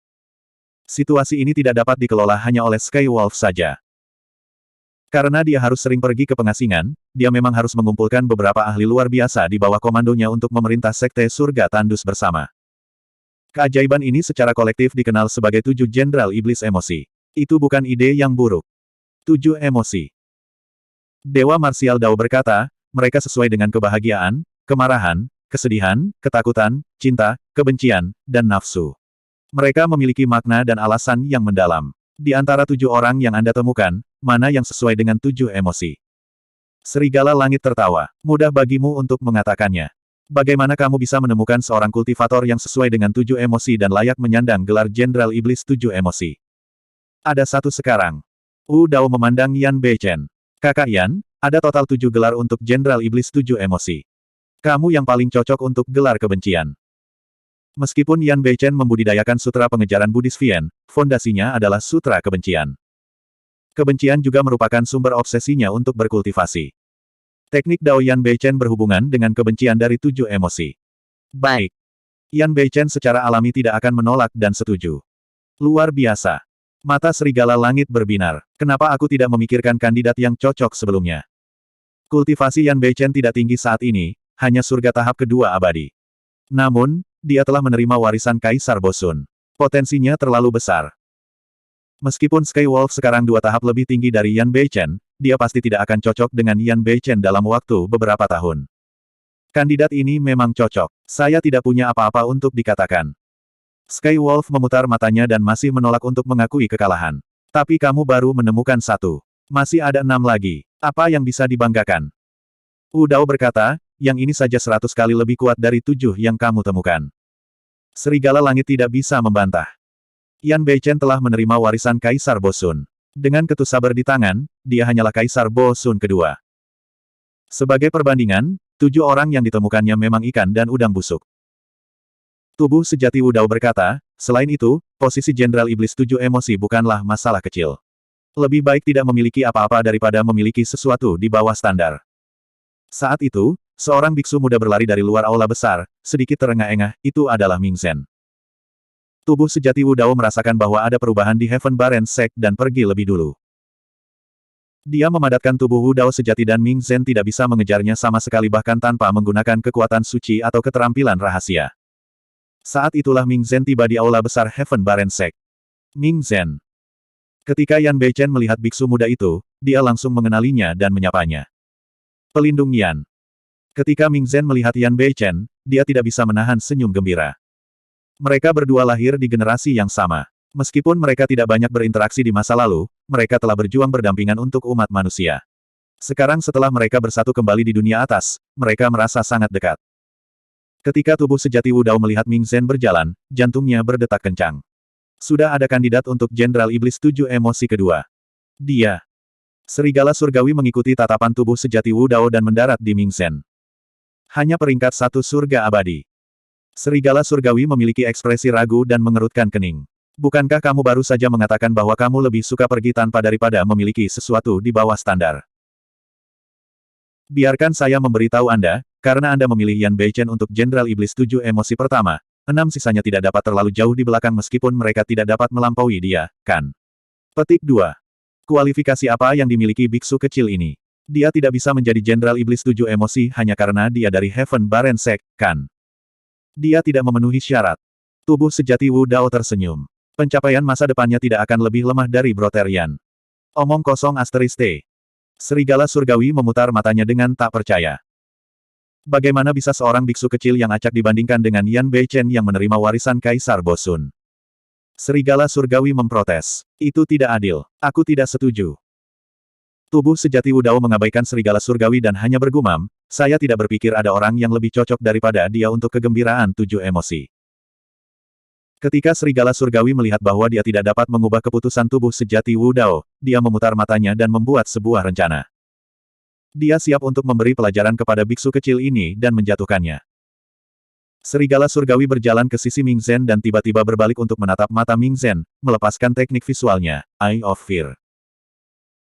[SPEAKER 1] Situasi ini tidak dapat dikelola hanya oleh Skywolf saja. Karena dia harus sering pergi ke pengasingan, dia memang harus mengumpulkan beberapa ahli luar biasa di bawah komandonya untuk memerintah sekte surga tandus bersama. Keajaiban ini secara kolektif dikenal sebagai 7 Jenderal Iblis Emosi. Itu bukan ide yang buruk. 7 emosi. Dewa Marsial Dao berkata, mereka sesuai dengan kebahagiaan, kemarahan, kesedihan, ketakutan, cinta, kebencian, dan nafsu. Mereka memiliki makna dan alasan yang mendalam. Di antara 7 orang yang Anda temukan, mana yang sesuai dengan 7 emosi? Serigala Langit tertawa. Mudah bagimu untuk mengatakannya. Bagaimana kamu bisa menemukan seorang kultivator yang sesuai dengan 7 emosi dan layak menyandang gelar Jenderal Iblis 7 emosi? Ada satu sekarang. Wu Dao memandang Yan Beichen. Kakak Yan, ada total 7 gelar untuk Jenderal Iblis 7 emosi. Kamu yang paling cocok untuk gelar kebencian. Meskipun Yan Beichen membudidayakan sutra pengejaran Buddhis Vian, fondasinya adalah sutra kebencian. Kebencian juga merupakan sumber obsesinya untuk berkultivasi. Teknik Dao Yan Beichen berhubungan dengan kebencian dari 7 emosi. Baik. Yan Beichen secara alami tidak akan menolak dan setuju. Luar biasa. Mata serigala langit berbinar. Kenapa aku tidak memikirkan kandidat yang cocok sebelumnya? Kultivasi Yan Beichen tidak tinggi saat ini, hanya surga tahap kedua abadi. Namun, dia telah menerima warisan Kaisar Bosun. Potensinya terlalu besar. Meskipun Skywolf sekarang 2 tahap lebih tinggi dari Yan Beichen, dia pasti tidak akan cocok dengan Yan Beichen dalam waktu beberapa tahun. Kandidat ini memang cocok. Saya tidak punya apa-apa untuk dikatakan. Skywolf memutar matanya dan masih menolak untuk mengakui kekalahan. Tapi kamu baru menemukan 1. Masih ada 6 lagi. Apa yang bisa dibanggakan? Wu Dao berkata, yang ini saja 100 kali lebih kuat dari 7 yang kamu temukan. Serigala Langit tidak bisa membantah. Yan Beichen telah menerima warisan Kaisar Bosun. Dengan ketu saber di tangan, dia hanyalah Kaisar Bosun kedua. Sebagai perbandingan, 7 orang yang ditemukannya memang ikan dan udang busuk. Tubuh sejati Wu Dao berkata, selain itu, posisi Jenderal Iblis 7 emosi bukanlah masalah kecil. Lebih baik tidak memiliki apa-apa daripada memiliki sesuatu di bawah standar. Saat itu, seorang biksu muda berlari dari luar aula besar, sedikit terengah-engah, itu adalah Ming Zhen. Tubuh sejati Wu Dao merasakan bahwa ada perubahan di Heaven Baren Sect dan pergi lebih dulu. Dia memadatkan tubuh Wu Dao sejati dan Ming Zhen tidak bisa mengejarnya sama sekali bahkan tanpa menggunakan kekuatan suci atau keterampilan rahasia. Saat itulah Ming Zhen tiba di aula besar Heaven Baren Sect. Ming Zhen. Ketika Yan Beichen melihat biksu muda itu, dia langsung mengenalinya dan menyapanya. Pelindung Yan. Ketika Ming Zhen melihat Yan Beichen, dia tidak bisa menahan senyum gembira. Mereka berdua lahir di generasi yang sama. Meskipun mereka tidak banyak berinteraksi di masa lalu, mereka telah berjuang berdampingan untuk umat manusia. Sekarang setelah mereka bersatu kembali di dunia atas, mereka merasa sangat dekat. Ketika tubuh sejati Wu Dao melihat Ming Zhen berjalan, jantungnya berdetak kencang. Sudah ada kandidat untuk Jenderal Iblis 7 emosi kedua. Dia. Serigala surgawi mengikuti tatapan tubuh sejati Wu Dao dan mendarat di Ming Zhen. Hanya peringkat 1 surga abadi. Serigala surgawi memiliki ekspresi ragu dan mengerutkan kening. Bukankah kamu baru saja mengatakan bahwa kamu lebih suka pergi tanpa daripada memiliki sesuatu di bawah standar? Biarkan saya memberitahu Anda, karena Anda memilih Yan Beichen untuk Jenderal Iblis 7 emosi pertama, 6 sisanya tidak dapat terlalu jauh di belakang meskipun mereka tidak dapat melampaui dia, kan? Petik 2. Kualifikasi apa yang dimiliki biksu kecil ini? Dia tidak bisa menjadi Jenderal Iblis 7 emosi hanya karena dia dari Heaven Baren Sect, kan? Dia tidak memenuhi syarat. Tubuh sejati Wu Dao tersenyum. Pencapaian masa depannya tidak akan lebih lemah dari Broterian. Omong kosong asterisk T. Serigala surgawi memutar matanya dengan tak percaya. Bagaimana bisa seorang biksu kecil yang acak dibandingkan dengan Yan Beichen yang menerima warisan Kaisar Bosun? Serigala surgawi memprotes. Itu tidak adil. Aku tidak setuju. Tubuh sejati Wu Dao mengabaikan serigala surgawi dan hanya bergumam, saya tidak berpikir ada orang yang lebih cocok daripada dia untuk kegembiraan 7 emosi. Ketika serigala surgawi melihat bahwa dia tidak dapat mengubah keputusan tubuh sejati Wu Dao, dia memutar matanya dan membuat sebuah rencana. Dia siap untuk memberi pelajaran kepada biksu kecil ini dan menjatuhkannya. Serigala surgawi berjalan ke sisi Ming Zhen dan tiba-tiba berbalik untuk menatap mata Ming Zhen, melepaskan teknik visualnya, Eye of Fear.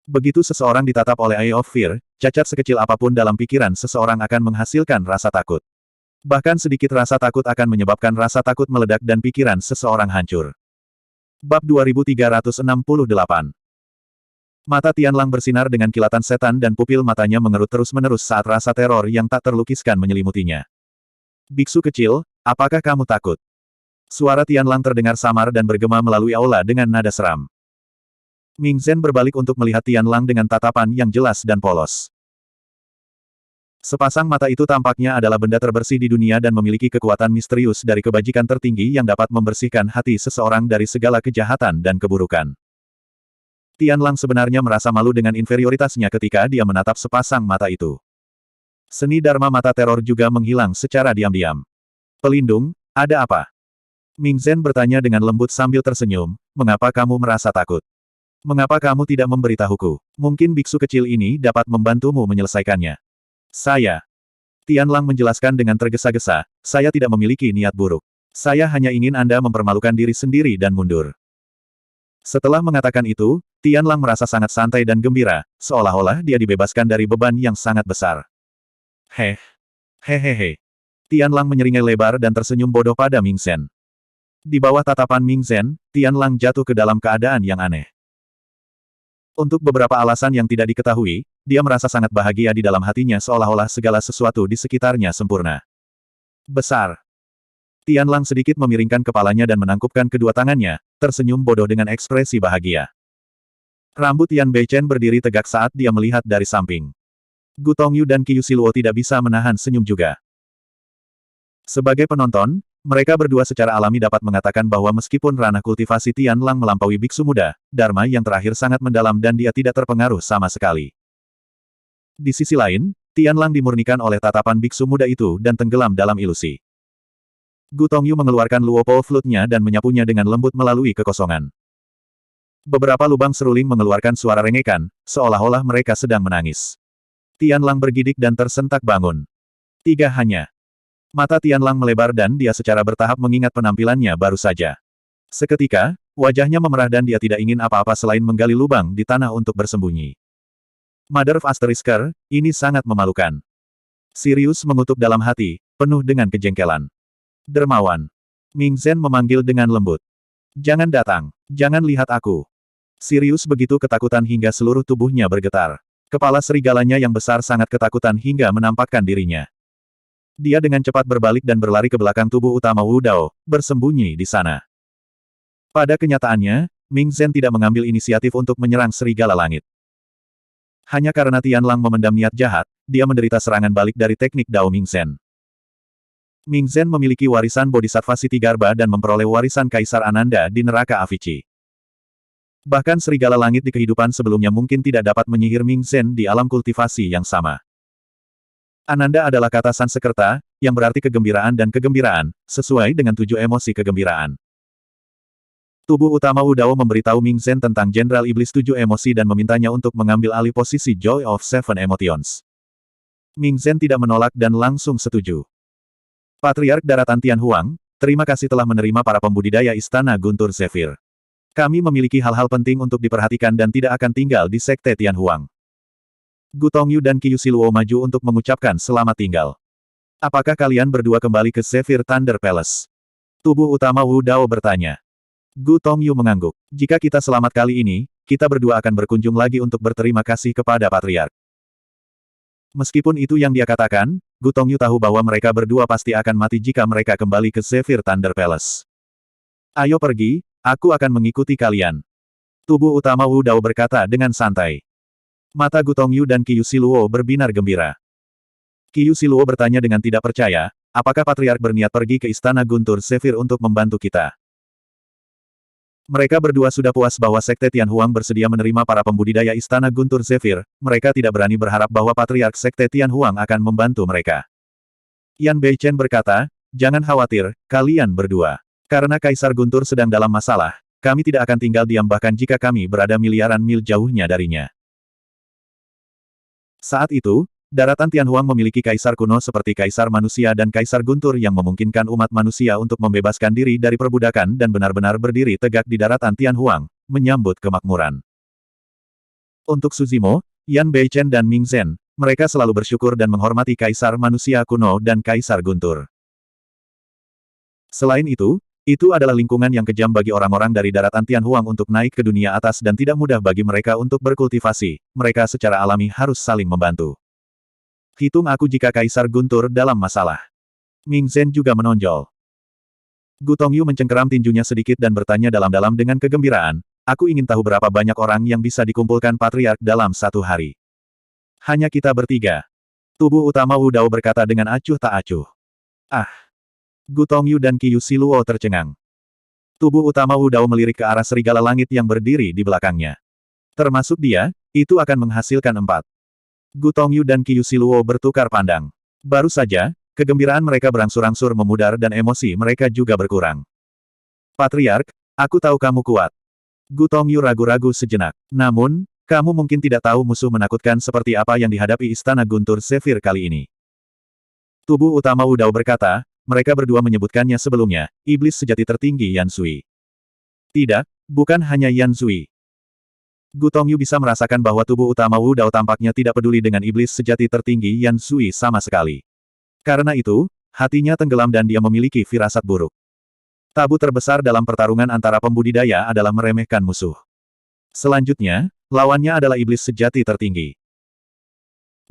[SPEAKER 1] Begitu seseorang ditatap oleh Eye of Fear, cacat sekecil apapun dalam pikiran seseorang akan menghasilkan rasa takut. Bahkan sedikit rasa takut akan menyebabkan rasa takut meledak dan pikiran seseorang hancur. Bab 2368. Mata Tianlang bersinar dengan kilatan setan dan pupil matanya mengerut terus-menerus saat rasa teror yang tak terlukiskan menyelimutinya. Biksu kecil, apakah kamu takut? Suara Tianlang terdengar samar dan bergema melalui aula dengan nada seram. Ming Zhen berbalik untuk melihat Tianlang dengan tatapan yang jelas dan polos. Sepasang mata itu tampaknya adalah benda terbersih di dunia dan memiliki kekuatan misterius dari kebajikan tertinggi yang dapat membersihkan hati seseorang dari segala kejahatan dan keburukan. Tianlang sebenarnya merasa malu dengan inferioritasnya ketika dia menatap sepasang mata itu. Seni Dharma mata teror juga menghilang secara diam-diam. Pelindung, ada apa? Ming Zhen bertanya dengan lembut sambil tersenyum, mengapa kamu merasa takut? Mengapa kamu tidak memberitahuku? Mungkin biksu kecil ini dapat membantumu menyelesaikannya. Saya. Tianlang menjelaskan dengan tergesa-gesa, saya tidak memiliki niat buruk. Saya hanya ingin Anda mempermalukan diri sendiri dan mundur. Setelah mengatakan itu, Tianlang merasa sangat santai dan gembira, seolah-olah dia dibebaskan dari beban yang sangat besar. Hehehe. Tianlang menyeringai lebar dan tersenyum bodoh pada Ming Zhen. Di bawah tatapan Ming Zhen, Tianlang jatuh ke dalam keadaan yang aneh. Untuk beberapa alasan yang tidak diketahui, dia merasa sangat bahagia di dalam hatinya seolah-olah segala sesuatu di sekitarnya sempurna. Besar. Tianlang sedikit memiringkan kepalanya dan menangkupkan kedua tangannya, tersenyum bodoh dengan ekspresi bahagia. Rambut Yan Beichen berdiri tegak saat dia melihat dari samping. Gu Tongyu dan Qiu Siluo tidak bisa menahan senyum juga. Sebagai penonton, mereka berdua secara alami dapat mengatakan bahwa meskipun ranah kultivasi Tianlang melampaui biksu muda, dharma yang terakhir sangat mendalam dan dia tidak terpengaruh sama sekali. Di sisi lain, Tianlang dimurnikan oleh tatapan biksu muda itu dan tenggelam dalam ilusi. Gu Tongyu mengeluarkan luopo flute-nya dan menyapunya dengan lembut melalui kekosongan. Beberapa lubang seruling mengeluarkan suara rengekan, seolah-olah mereka sedang menangis. Tianlang bergidik dan tersentak bangun. Tiga hanya. Mata Tianlang melebar dan dia secara bertahap mengingat penampilannya baru saja. Seketika, wajahnya memerah dan dia tidak ingin apa-apa selain menggali lubang di tanah untuk bersembunyi. Mother of Asterisker, ini sangat memalukan. Sirius mengutuk dalam hati, penuh dengan kejengkelan. Dermawan. Ming Zhen memanggil dengan lembut. Jangan datang. Jangan lihat aku. Sirius begitu ketakutan hingga seluruh tubuhnya bergetar. Kepala serigalanya yang besar sangat ketakutan hingga menampakkan dirinya. Dia dengan cepat berbalik dan berlari ke belakang tubuh utama Wu Dao, bersembunyi di sana. Pada kenyataannya, Ming Zhen tidak mengambil inisiatif untuk menyerang serigala langit. Hanya karena Tianlang memendam niat jahat, dia menderita serangan balik dari teknik Dao Ming Zhen. Ming Zhen memiliki warisan Bodhisattva Siti Garba dan memperoleh warisan Kaisar Ananda di neraka Avici. Bahkan serigala langit di kehidupan sebelumnya mungkin tidak dapat menyihir Ming Zhen di alam kultivasi yang sama. Ananda adalah kata Sanskerta, yang berarti kegembiraan dan kegembiraan, sesuai dengan 7 emosi kegembiraan. Tubuh utama Wu Dao memberitahu Ming Zhen tentang Jenderal Iblis 7 emosi dan memintanya untuk mengambil alih posisi Joy of Seven Emotions. Ming Zhen tidak menolak dan langsung setuju. Patriark Daratan Tianhuang, terima kasih telah menerima para pembudidaya Istana Guntur Zephyr. Kami memiliki hal-hal penting untuk diperhatikan dan tidak akan tinggal di Sekte Tianhuang. Gu Tongyu dan Qiu Siluo maju untuk mengucapkan selamat tinggal. Apakah kalian berdua kembali ke Zephyr Thunder Palace? Tubuh utama Wu Dao bertanya. Gu Tongyu mengangguk. Jika kita selamat kali ini, kita berdua akan berkunjung lagi untuk berterima kasih kepada Patriark. Meskipun itu yang dia katakan, Gu Tongyu tahu bahwa mereka berdua pasti akan mati jika mereka kembali ke Zephyr Thunder Palace. Ayo pergi, aku akan mengikuti kalian. Tubuh utama Wu Dao berkata dengan santai. Mata Gu Tongyu dan Qiu Siluo berbinar gembira. Qiu Siluo bertanya dengan tidak percaya, apakah Patriark berniat pergi ke Istana Guntur Zephyr untuk membantu kita? Mereka berdua sudah puas bahwa Sekte Tianhuang bersedia menerima para pembudidaya Istana Guntur Zephyr, mereka tidak berani berharap bahwa Patriark Sekte Tianhuang akan membantu mereka. Yan Beichen berkata, jangan khawatir, kalian berdua. Karena Kaisar Guntur sedang dalam masalah, kami tidak akan tinggal diam bahkan jika kami berada miliaran mil jauhnya darinya. Saat itu, daratan Tianhuang memiliki kaisar kuno seperti Kaisar Manusia dan Kaisar Guntur yang memungkinkan umat manusia untuk membebaskan diri dari perbudakan dan benar-benar berdiri tegak di daratan Tianhuang, menyambut kemakmuran. Untuk Suzimo, Yan Beichen dan Ming Zhen, mereka selalu bersyukur dan menghormati Kaisar Manusia kuno dan Kaisar Guntur. Selain itu adalah lingkungan yang kejam bagi orang-orang dari daratan Tianhuang untuk naik ke dunia atas dan tidak mudah bagi mereka untuk berkultivasi, mereka secara alami harus saling membantu. Hitung aku jika Kaisar Guntur dalam masalah. Ming Zhen juga menonjol. Gu Tongyu mencengkeram tinjunya sedikit dan bertanya dalam-dalam dengan kegembiraan, aku ingin tahu berapa banyak orang yang bisa dikumpulkan Patriark dalam satu hari. Hanya kita bertiga. Tubuh utama Wu Dao berkata dengan acuh tak acuh. Ah! Gu Tongyu dan Qiu Siluo tercengang. Tubuh utama Wu Dao melirik ke arah serigala langit yang berdiri di belakangnya. Termasuk dia, itu akan menghasilkan 4. Gu Tongyu dan Qiu Siluo bertukar pandang. Baru saja, kegembiraan mereka berangsur-angsur memudar dan emosi mereka juga berkurang. Patriark, aku tahu kamu kuat. Gu Tongyu ragu-ragu sejenak. Namun, kamu mungkin tidak tahu musuh menakutkan seperti apa yang dihadapi Istana Guntur Zephyr kali ini. Tubuh utama Wu Dao berkata, mereka berdua menyebutkannya sebelumnya, iblis sejati tertinggi Yan Sui. Tidak, bukan hanya Yan Sui. Gu Tongyu bisa merasakan bahwa tubuh utama Wu Dao tampaknya tidak peduli dengan iblis sejati tertinggi Yan Sui sama sekali. Karena itu, hatinya tenggelam dan dia memiliki firasat buruk. Tabu terbesar dalam pertarungan antara pembudidaya adalah meremehkan musuh. Selanjutnya, lawannya adalah iblis sejati tertinggi.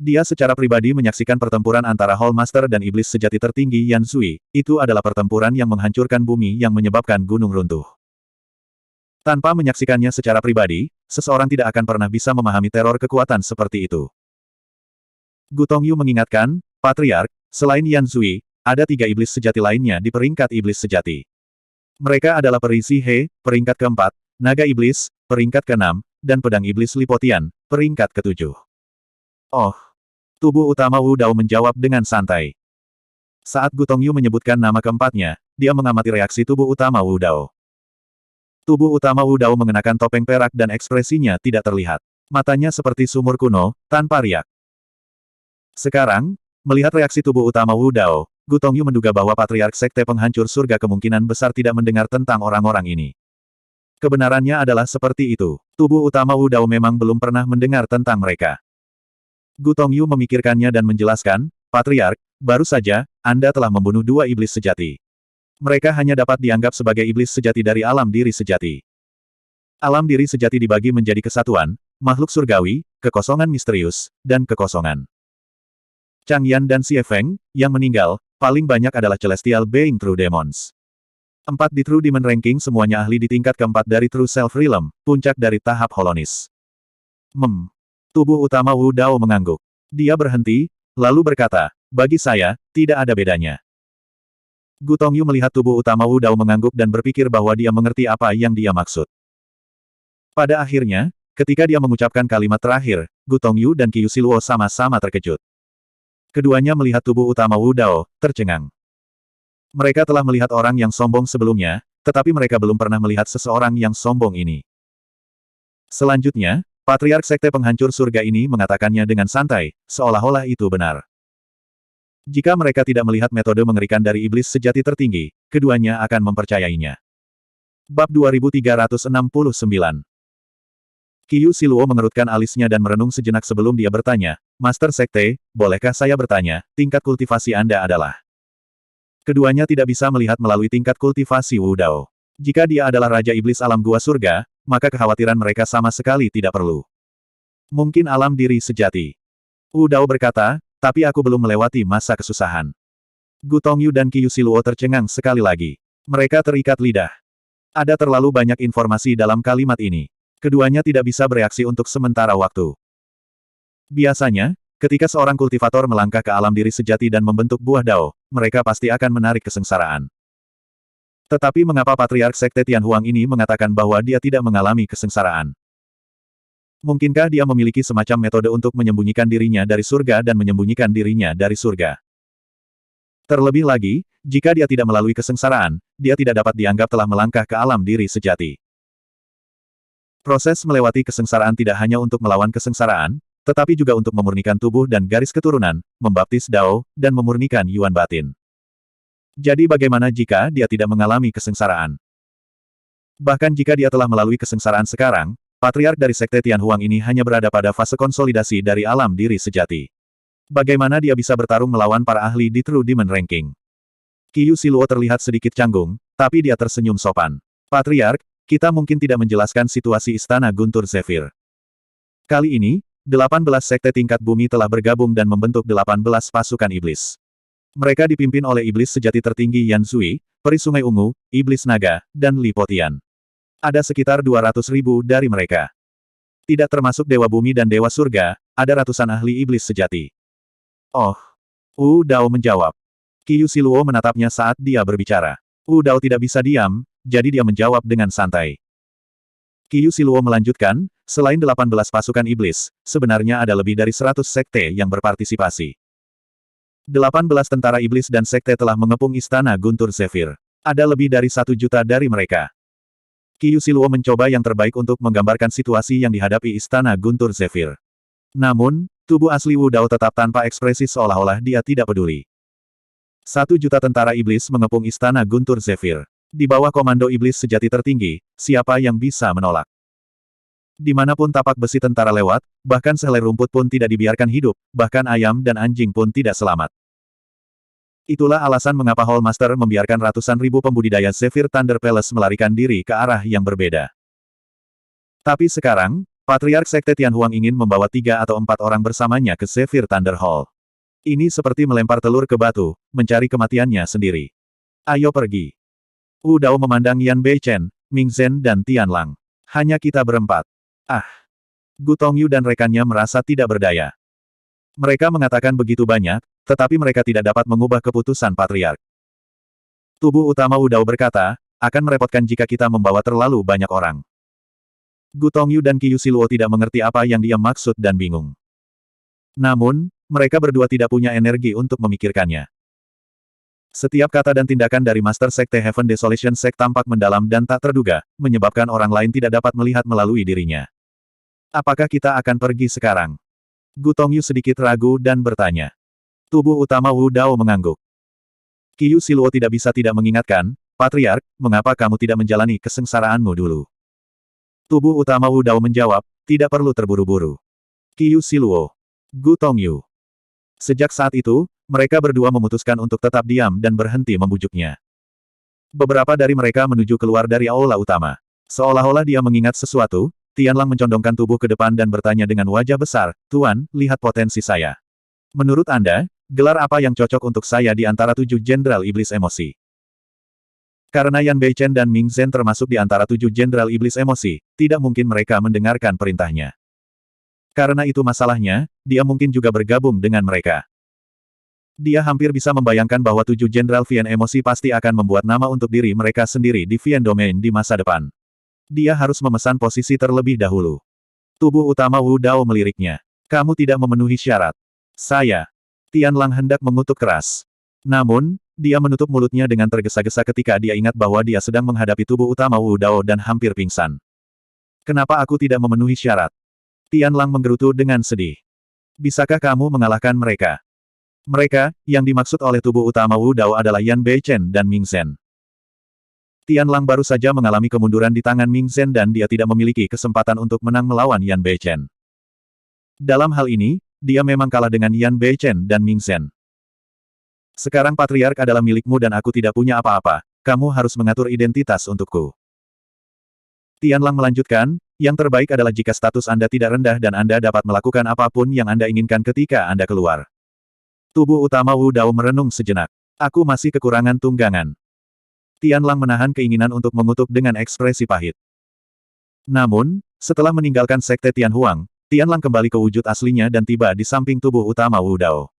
[SPEAKER 1] Dia secara pribadi menyaksikan pertempuran antara Hall Master dan iblis sejati tertinggi Yan Sui, itu adalah pertempuran yang menghancurkan bumi yang menyebabkan gunung runtuh. Tanpa menyaksikannya secara pribadi, seseorang tidak akan pernah bisa memahami teror kekuatan seperti itu. Gu Tongyu mengingatkan, Patriark, selain Yan Sui, ada 3 iblis sejati lainnya di peringkat iblis sejati. Mereka adalah Peri He, peringkat ke-4, Naga Iblis, peringkat ke-6, dan Pedang Iblis Lipotian, peringkat ke-7. Oh! Tubuh utama Wu Dao menjawab dengan santai. Saat Gu Tongyu menyebutkan nama keempatnya, dia mengamati reaksi tubuh utama Wu Dao. Tubuh utama Wu Dao mengenakan topeng perak dan ekspresinya tidak terlihat. Matanya seperti sumur kuno, tanpa riak. Sekarang, melihat reaksi tubuh utama Wu Dao, Gu Tongyu menduga bahwa Patriark Sekte Penghancur Surga kemungkinan besar tidak mendengar tentang orang-orang ini. Kebenarannya adalah seperti itu. Tubuh utama Wu Dao memang belum pernah mendengar tentang mereka. Gu Tongyu memikirkannya dan menjelaskan, Patriark, baru saja, Anda telah membunuh 2 iblis sejati. Mereka hanya dapat dianggap sebagai iblis sejati dari alam diri sejati. Alam diri sejati dibagi menjadi kesatuan, makhluk surgawi, kekosongan misterius, dan kekosongan. Chang Yan dan Xie Feng, yang meninggal, paling banyak adalah Celestial Being True Demons. 4 di True Demon Ranking semuanya ahli di tingkat ke-4 dari True Self Realm, puncak dari tahap Holonis. Tubuh utama Wu Dao mengangguk. Dia berhenti, lalu berkata, bagi saya, tidak ada bedanya. Gu Tongyu melihat tubuh utama Wu Dao mengangguk dan berpikir bahwa dia mengerti apa yang dia maksud. Pada akhirnya, ketika dia mengucapkan kalimat terakhir, Gu Tongyu dan Qiu Siluo sama-sama terkejut. Keduanya melihat tubuh utama Wu Dao, tercengang. Mereka telah melihat orang yang sombong sebelumnya, tetapi mereka belum pernah melihat seseorang yang sombong ini. Selanjutnya, Patriark Sekte Penghancur Surga ini mengatakannya dengan santai, seolah-olah itu benar. Jika mereka tidak melihat metode mengerikan dari iblis sejati tertinggi, keduanya akan mempercayainya. Bab 2369. Qiu Siluo mengerutkan alisnya dan merenung sejenak sebelum dia bertanya, Master Sekte, bolehkah saya bertanya, tingkat kultivasi Anda adalah? Keduanya tidak bisa melihat melalui tingkat kultivasi Wu Dao. Jika dia adalah Raja Iblis Alam Gua Surga, maka kekhawatiran mereka sama sekali tidak perlu. Mungkin alam diri sejati. Wu Dao berkata, tapi aku belum melewati masa kesusahan. Gu Tongyu dan Qiu Siluo tercengang sekali lagi. Mereka terikat lidah. Ada terlalu banyak informasi dalam kalimat ini. Keduanya tidak bisa bereaksi untuk sementara waktu. Biasanya, ketika seorang kultivator melangkah ke alam diri sejati dan membentuk buah Dao, mereka pasti akan menarik kesengsaraan. Tetapi mengapa Patriark Sekte Tianhuang ini mengatakan bahwa dia tidak mengalami kesengsaraan? Mungkinkah dia memiliki semacam metode untuk menyembunyikan dirinya dari surga dan menyembunyikan dirinya dari surga? Terlebih lagi, jika dia tidak melalui kesengsaraan, dia tidak dapat dianggap telah melangkah ke alam diri sejati. Proses melewati kesengsaraan tidak hanya untuk melawan kesengsaraan, tetapi juga untuk memurnikan tubuh dan garis keturunan, membaptis Dao, dan memurnikan Yuan batin. Jadi bagaimana jika dia tidak mengalami kesengsaraan? Bahkan jika dia telah melalui kesengsaraan sekarang, Patriark dari Sekte Tianhuang ini hanya berada pada fase konsolidasi dari alam diri sejati. Bagaimana dia bisa bertarung melawan para ahli di True Demon Ranking? Qiu Siluo terlihat sedikit canggung, tapi dia tersenyum sopan. Patriark, kita mungkin tidak menjelaskan situasi Istana Guntur Zephyr. Kali ini, 18 sekte tingkat bumi telah bergabung dan membentuk 18 pasukan iblis. Mereka dipimpin oleh iblis sejati tertinggi Yan Sui, Peri Sungai Ungu, Iblis Naga, dan Lipotian. Ada sekitar 200.000 dari mereka. Tidak termasuk Dewa Bumi dan Dewa Surga, ada ratusan ahli iblis sejati. Oh. Wu Dao menjawab. Qiyu Siluo menatapnya saat dia berbicara. Wu Dao tidak bisa diam, jadi dia menjawab dengan santai. Qiyu Siluo melanjutkan, selain 18 pasukan iblis, sebenarnya ada lebih dari 100 sekte yang berpartisipasi. 18 tentara iblis dan sekte telah mengepung istana Guntur Zephyr. Ada lebih dari 1 juta dari mereka. Qiyu Siluo mencoba yang terbaik untuk menggambarkan situasi yang dihadapi istana Guntur Zephyr. Namun, tubuh asli Wu Dao tetap tanpa ekspresi seolah-olah dia tidak peduli. 1 juta tentara iblis mengepung istana Guntur Zephyr. Di bawah komando iblis sejati tertinggi, siapa yang bisa menolak? Dimanapun tapak besi tentara lewat, bahkan sehelai rumput pun tidak dibiarkan hidup, bahkan ayam dan anjing pun tidak selamat. Itulah alasan mengapa Hall Master membiarkan ratusan ribu pembudidaya Zephyr Thunder Palace melarikan diri ke arah yang berbeda. Tapi sekarang, Patriark Sekte Tianhuang ingin membawa 3 atau 4 orang bersamanya ke Zephyr Thunder Hall. Ini seperti melempar telur ke batu, mencari kematiannya sendiri. Ayo pergi. Wu Dao memandang Yan Beichen, Ming Zhen dan Tianlang. Hanya kita berempat. Ah. Gu Tongyu dan rekannya merasa tidak berdaya. Mereka mengatakan begitu banyak, tetapi mereka tidak dapat mengubah keputusan Patriark. Tubuh utama Wu Dao berkata, akan merepotkan jika kita membawa terlalu banyak orang. Gu Tongyu dan Qiyu Siluo tidak mengerti apa yang dia maksud dan bingung. Namun, mereka berdua tidak punya energi untuk memikirkannya. Setiap kata dan tindakan dari Master Sekte Heaven Desolation Sect tampak mendalam dan tak terduga, menyebabkan orang lain tidak dapat melihat melalui dirinya. Apakah kita akan pergi sekarang? Gu Tongyu sedikit ragu dan bertanya. Tubuh utama Wu Dao mengangguk. Qiyu Siluo tidak bisa tidak mengingatkan, Patriark, mengapa kamu tidak menjalani kesengsaraanmu dulu? Tubuh utama Wu Dao menjawab, tidak perlu terburu-buru. Qiyu Siluo. Gu Tongyu. Sejak saat itu, mereka berdua memutuskan untuk tetap diam dan berhenti membujuknya. Beberapa dari mereka menuju keluar dari aula utama. Seolah-olah dia mengingat sesuatu, Tianlang mencondongkan tubuh ke depan dan bertanya dengan wajah besar, Tuan, lihat potensi saya. Menurut Anda, gelar apa yang cocok untuk saya di antara 7 Jenderal Iblis Emosi? Karena Yan Beichen dan Ming Zhen termasuk di antara 7 Jenderal Iblis Emosi, tidak mungkin mereka mendengarkan perintahnya. Karena itu masalahnya, dia mungkin juga bergabung dengan mereka. Dia hampir bisa membayangkan bahwa 7 Jenderal Vian Emosi pasti akan membuat nama untuk diri mereka sendiri di Vian Domain di masa depan. Dia harus memesan posisi terlebih dahulu. Tubuh utama Wu Dao meliriknya. Kamu tidak memenuhi syarat. Saya. Tianlang hendak mengutuk keras. Namun, dia menutup mulutnya dengan tergesa-gesa ketika dia ingat bahwa dia sedang menghadapi tubuh utama Wu Dao dan hampir pingsan. Kenapa aku tidak memenuhi syarat? Tianlang menggerutu dengan sedih. Bisakah kamu mengalahkan mereka? Mereka, yang dimaksud oleh tubuh utama Wu Dao adalah Yan Beichen dan Ming Zhen. Tianlang baru saja mengalami kemunduran di tangan Ming Zhen dan dia tidak memiliki kesempatan untuk menang melawan Yan Beichen. Dalam hal ini, dia memang kalah dengan Yan Beichen dan Ming Zhen. Sekarang Patriark adalah milikmu dan aku tidak punya apa-apa, kamu harus mengatur identitas untukku. Tianlang melanjutkan, yang terbaik adalah jika status Anda tidak rendah dan Anda dapat melakukan apapun yang Anda inginkan ketika Anda keluar. Tubuh utama Wu Dao merenung sejenak. Aku masih kekurangan tunggangan. Tianlang menahan keinginan untuk mengutuk dengan ekspresi pahit. Namun, setelah meninggalkan Sekte Tianhuang, Tianlang kembali ke wujud aslinya dan tiba di samping tubuh utama Wu Dao.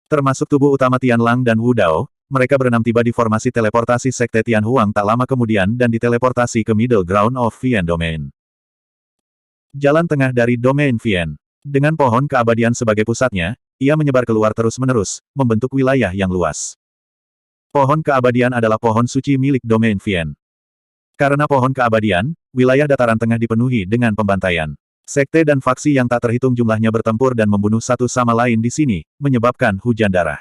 [SPEAKER 1] Termasuk tubuh utama Tianlang dan Wu Dao, mereka berenam tiba di formasi teleportasi Sekte Tianhuang tak lama kemudian dan diteleportasi ke Middle Ground of Vian Domain. Jalan tengah dari Domain Vian. Dengan pohon keabadian sebagai pusatnya, ia menyebar keluar terus-menerus, membentuk wilayah yang luas. Pohon keabadian adalah pohon suci milik Domain Vian. Karena pohon keabadian, wilayah dataran tengah dipenuhi dengan pembantaian. Sekte dan faksi yang tak terhitung jumlahnya bertempur dan membunuh satu sama lain di sini, menyebabkan hujan darah.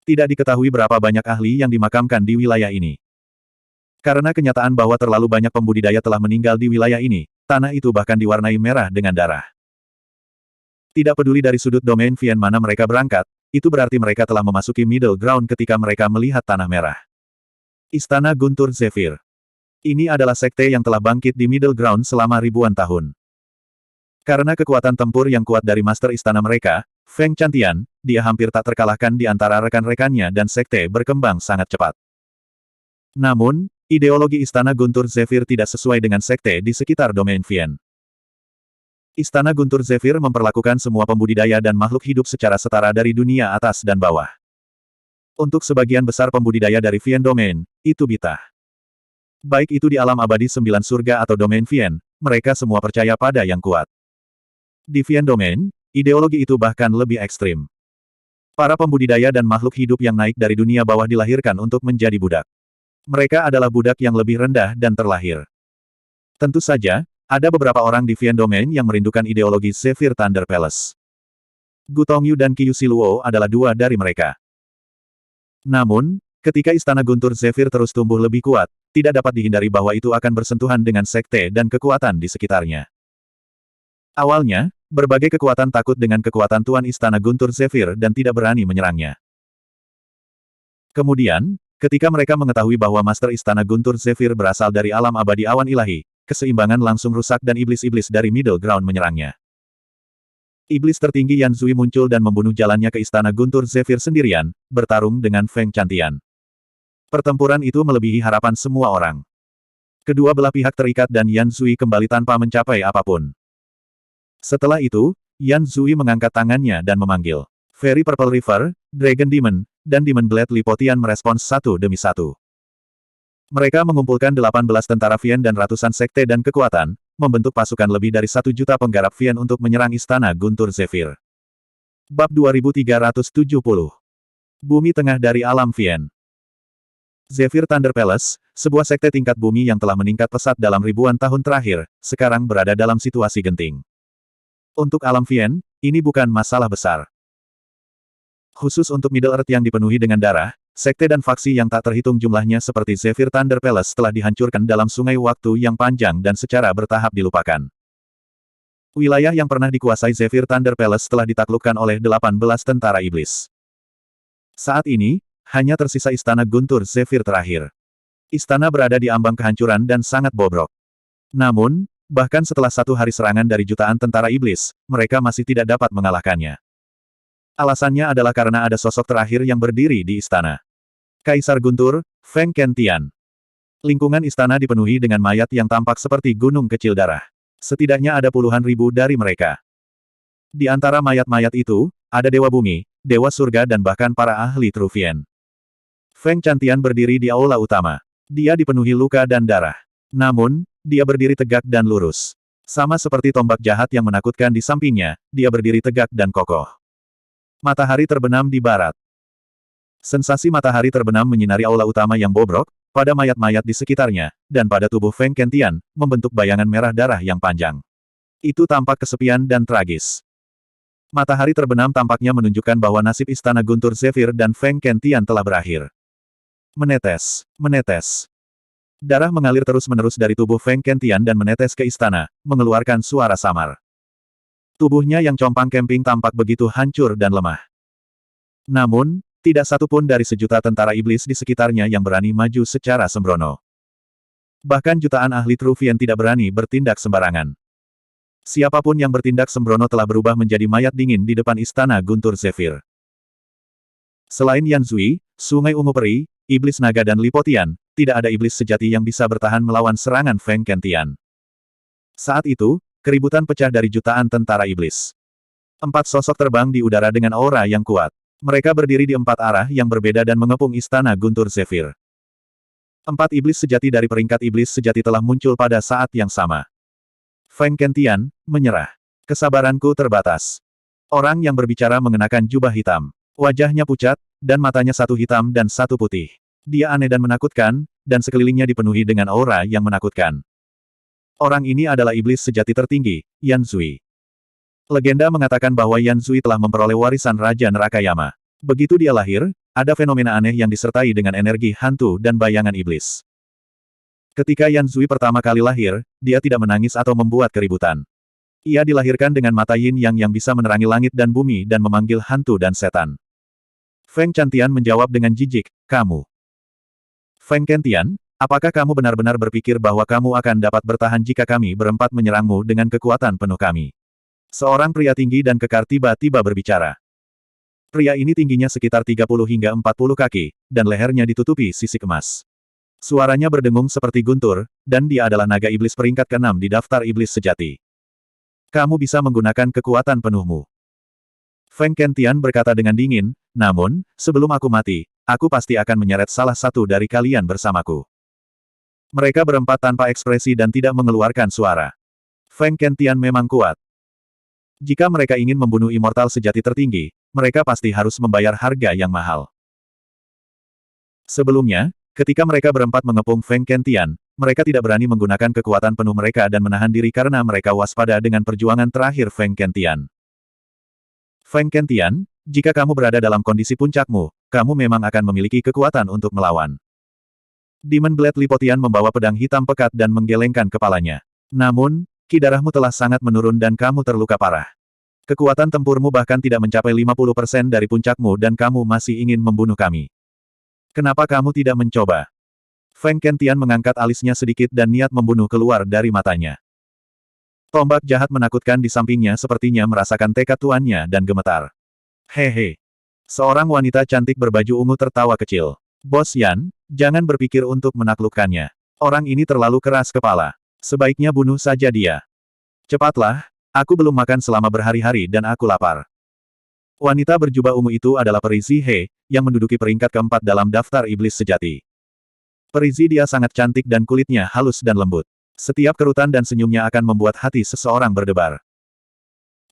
[SPEAKER 1] Tidak diketahui berapa banyak ahli yang dimakamkan di wilayah ini. Karena kenyataan bahwa terlalu banyak pembudidaya telah meninggal di wilayah ini, tanah itu bahkan diwarnai merah dengan darah. Tidak peduli dari sudut Domain Vian mana mereka berangkat, itu berarti mereka telah memasuki Middle Ground ketika mereka melihat tanah merah. Istana Guntur Zephyr. Ini adalah sekte yang telah bangkit di Middle Ground selama ribuan tahun. Karena kekuatan tempur yang kuat dari master istana mereka, Feng Chantian, dia hampir tak terkalahkan di antara rekan-rekannya dan sekte berkembang sangat cepat. Namun, ideologi istana Guntur Zephyr tidak sesuai dengan sekte di sekitar Domain Vian. Istana Guntur Zephyr memperlakukan semua pembudidaya dan makhluk hidup secara setara dari dunia atas dan bawah. Untuk sebagian besar pembudidaya dari Vien Domain, itu bitah. Baik itu di alam abadi 9 surga atau domain Vien, mereka semua percaya pada yang kuat. Di Vien Domain, ideologi itu bahkan lebih ekstrim. Para pembudidaya dan makhluk hidup yang naik dari dunia bawah dilahirkan untuk menjadi budak. Mereka adalah budak yang lebih rendah dan terlahir. Tentu saja, ada beberapa orang di Vien Domain yang merindukan ideologi Zephyr Thunder Palace. Gu Tongyu dan Qiu Siluo adalah dua dari mereka. Namun, ketika Istana Guntur Zephyr terus tumbuh lebih kuat, tidak dapat dihindari bahwa itu akan bersentuhan dengan sekte dan kekuatan di sekitarnya. Awalnya, berbagai kekuatan takut dengan kekuatan Tuan Istana Guntur Zephyr dan tidak berani menyerangnya. Kemudian, ketika mereka mengetahui bahwa Master Istana Guntur Zephyr berasal dari alam abadi awan ilahi, keseimbangan langsung rusak dan iblis-iblis dari Middle Ground menyerangnya. Iblis tertinggi Yan Zui muncul dan membunuh jalannya ke Istana Guntur Zephyr sendirian, bertarung dengan Feng Chantian. Pertempuran itu melebihi harapan semua orang. Kedua belah pihak terikat dan Yan Zui kembali tanpa mencapai apapun. Setelah itu, Yan Zui mengangkat tangannya dan memanggil. Very Purple River, Dragon Demon, dan Demon Blade Lipotian merespons satu demi satu. Mereka mengumpulkan 18 tentara Vien dan ratusan sekte dan kekuatan, membentuk pasukan lebih dari 1 juta penggarap Vien untuk menyerang Istana Guntur Zephyr. Bab 2370. Bumi Tengah dari Alam Vien. Zephyr Thunder Palace, sebuah sekte tingkat bumi yang telah meningkat pesat dalam ribuan tahun terakhir, sekarang berada dalam situasi genting. Untuk Alam Vien, ini bukan masalah besar. Khusus untuk Middle Earth yang dipenuhi dengan darah, sekte dan faksi yang tak terhitung jumlahnya seperti Zephyr Thunder Palace telah dihancurkan dalam sungai waktu yang panjang dan secara bertahap dilupakan. Wilayah yang pernah dikuasai Zephyr Thunder Palace telah ditaklukkan oleh 18 tentara iblis. Saat ini, hanya tersisa Istana Guntur Zephyr terakhir. Istana berada di ambang kehancuran dan sangat bobrok. Namun, bahkan setelah 1 hari serangan dari jutaan tentara iblis, mereka masih tidak dapat mengalahkannya. Alasannya adalah karena ada sosok terakhir yang berdiri di istana. Kaisar Guntur, Feng Chantian. Lingkungan istana dipenuhi dengan mayat yang tampak seperti gunung kecil darah. Setidaknya ada puluhan ribu dari mereka. Di antara mayat-mayat itu, ada Dewa Bumi, Dewa Surga dan bahkan para ahli True Vien. Feng Chantian berdiri di aula utama. Dia dipenuhi luka dan darah. Namun, dia berdiri tegak dan lurus. Sama seperti tombak jahat yang menakutkan di sampingnya, dia berdiri tegak dan kokoh. Matahari terbenam di barat. Sensasi matahari terbenam menyinari aula utama yang bobrok, pada mayat-mayat di sekitarnya, dan pada tubuh Feng Chantian, membentuk bayangan merah darah yang panjang. Itu tampak kesepian dan tragis. Matahari terbenam tampaknya menunjukkan bahwa nasib Istana Guntur Zephyr dan Feng Chantian telah berakhir. Menetes, menetes. Darah mengalir terus-menerus dari tubuh Feng Chantian dan menetes ke istana, mengeluarkan suara samar. Tubuhnya yang compang-camping tampak begitu hancur dan lemah. Namun, tidak satu pun dari sejuta tentara iblis di sekitarnya yang berani maju secara sembrono. Bahkan jutaan ahli True Vien tidak berani bertindak sembarangan. Siapapun yang bertindak sembrono telah berubah menjadi mayat dingin di depan Istana Guntur Zephyr. Selain Yan Zui, Sungai Ungu Peri, Iblis Naga dan Lipotian, tidak ada iblis sejati yang bisa bertahan melawan serangan Feng Chantian. Saat itu, keributan pecah dari jutaan tentara iblis. 4 sosok terbang di udara dengan aura yang kuat. Mereka berdiri di 4 arah yang berbeda dan mengepung Istana Guntur Zephyr. 4 iblis sejati dari peringkat iblis sejati telah muncul pada saat yang sama. Feng Chantian, menyerah. Kesabaranku terbatas. Orang yang berbicara mengenakan jubah hitam. Wajahnya pucat, dan matanya satu hitam dan satu putih. Dia aneh dan menakutkan, dan sekelilingnya dipenuhi dengan aura yang menakutkan. Orang ini adalah iblis sejati tertinggi, Yan Zui. Legenda mengatakan bahwa Yan Zui telah memperoleh warisan Raja Neraka Yama. Begitu dia lahir, ada fenomena aneh yang disertai dengan energi hantu dan bayangan iblis. Ketika Yan Zui pertama kali lahir, dia tidak menangis atau membuat keributan. Ia dilahirkan dengan mata yin yang bisa menerangi langit dan bumi dan memanggil hantu dan setan. Feng Chantian menjawab dengan jijik, "Kamu." Feng Chantian, apakah kamu benar-benar berpikir bahwa kamu akan dapat bertahan jika kami berempat menyerangmu dengan kekuatan penuh kami? Seorang pria tinggi dan kekar tiba-tiba berbicara. Pria ini tingginya sekitar 30 hingga 40 kaki, dan lehernya ditutupi sisik emas. Suaranya berdengung seperti guntur, dan dia adalah naga iblis peringkat ke-6 di daftar iblis sejati. Kamu bisa menggunakan kekuatan penuhmu. Feng Kentian berkata dengan dingin, namun, sebelum aku mati, aku pasti akan menyeret salah satu dari kalian bersamaku. Mereka berempat tanpa ekspresi dan tidak mengeluarkan suara. Feng Kentian memang kuat. Jika mereka ingin membunuh immortal sejati tertinggi, mereka pasti harus membayar harga yang mahal. Sebelumnya, ketika mereka berempat mengepung Feng Kentian, mereka tidak berani menggunakan kekuatan penuh mereka dan menahan diri karena mereka waspada dengan perjuangan terakhir Feng Kentian. Feng Kentian, jika kamu berada dalam kondisi puncakmu, kamu memang akan memiliki kekuatan untuk melawan. Demon Blade Lipotian membawa pedang hitam pekat dan menggelengkan kepalanya. Namun, ki darahmu telah sangat menurun dan kamu terluka parah. Kekuatan tempurmu bahkan tidak mencapai 50% dari puncakmu dan kamu masih ingin membunuh kami. Kenapa kamu tidak mencoba? Feng Kentian mengangkat alisnya sedikit dan niat membunuh keluar dari matanya. Tombak jahat menakutkan di sampingnya sepertinya merasakan tekad tuannya dan gemetar. Hehe. Seorang wanita cantik berbaju ungu tertawa kecil. Bos Yan, jangan berpikir untuk menaklukkannya. Orang ini terlalu keras kepala. Sebaiknya bunuh saja dia. Cepatlah, aku belum makan selama berhari-hari dan aku lapar. Wanita berjubah ungu itu adalah Peri Zihe, yang menduduki peringkat keempat dalam daftar iblis sejati. Peri Zi dia sangat cantik dan kulitnya halus dan lembut. Setiap kerutan dan senyumnya akan membuat hati seseorang berdebar.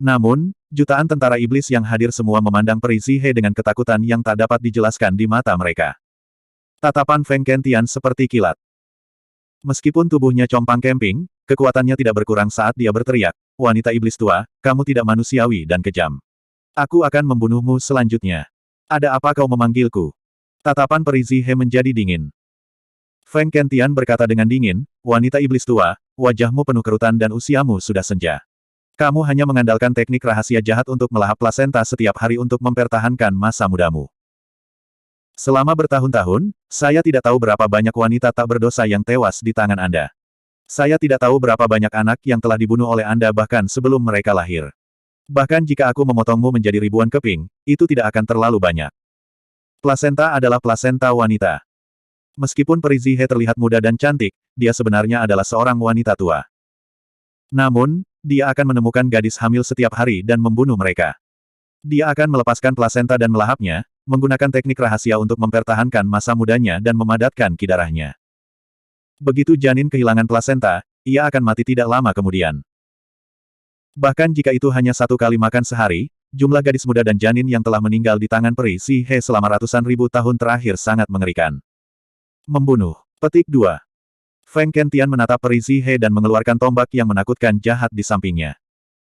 [SPEAKER 1] Namun, jutaan tentara iblis yang hadir semua memandang Peri Zihe dengan ketakutan yang tak dapat dijelaskan di mata mereka. Tatapan Feng Kentian seperti kilat. Meskipun tubuhnya compang-camping, kekuatannya tidak berkurang saat dia berteriak, "Wanita iblis tua, kamu tidak manusiawi dan kejam. Aku akan membunuhmu selanjutnya. Ada apa kau memanggilku?" Tatapan Peri Zihe menjadi dingin. Feng Kentian berkata dengan dingin, "Wanita iblis tua, wajahmu penuh kerutan dan usiamu sudah senja. Kamu hanya mengandalkan teknik rahasia jahat untuk melahap plasenta setiap hari untuk mempertahankan masa mudamu. Selama bertahun-tahun, saya tidak tahu berapa banyak wanita tak berdosa yang tewas di tangan Anda. Saya tidak tahu berapa banyak anak yang telah dibunuh oleh Anda bahkan sebelum mereka lahir. Bahkan jika aku memotongmu menjadi ribuan keping, itu tidak akan terlalu banyak. Plasenta adalah plasenta wanita. Meskipun Peri Zihe terlihat muda dan cantik, dia sebenarnya adalah seorang wanita tua. Namun, dia akan menemukan gadis hamil setiap hari dan membunuh mereka. Dia akan melepaskan plasenta dan melahapnya, menggunakan teknik rahasia untuk mempertahankan masa mudanya dan memadatkan ki darahnya. Begitu janin kehilangan plasenta, ia akan mati tidak lama kemudian. Bahkan jika itu hanya satu kali makan sehari, jumlah gadis muda dan janin yang telah meninggal di tangan Peri Zihe selama ratusan ribu tahun terakhir sangat mengerikan. Membunuh. Petik 2. Feng Kentian menatap Peri Zihe dan mengeluarkan tombak yang menakutkan jahat di sampingnya.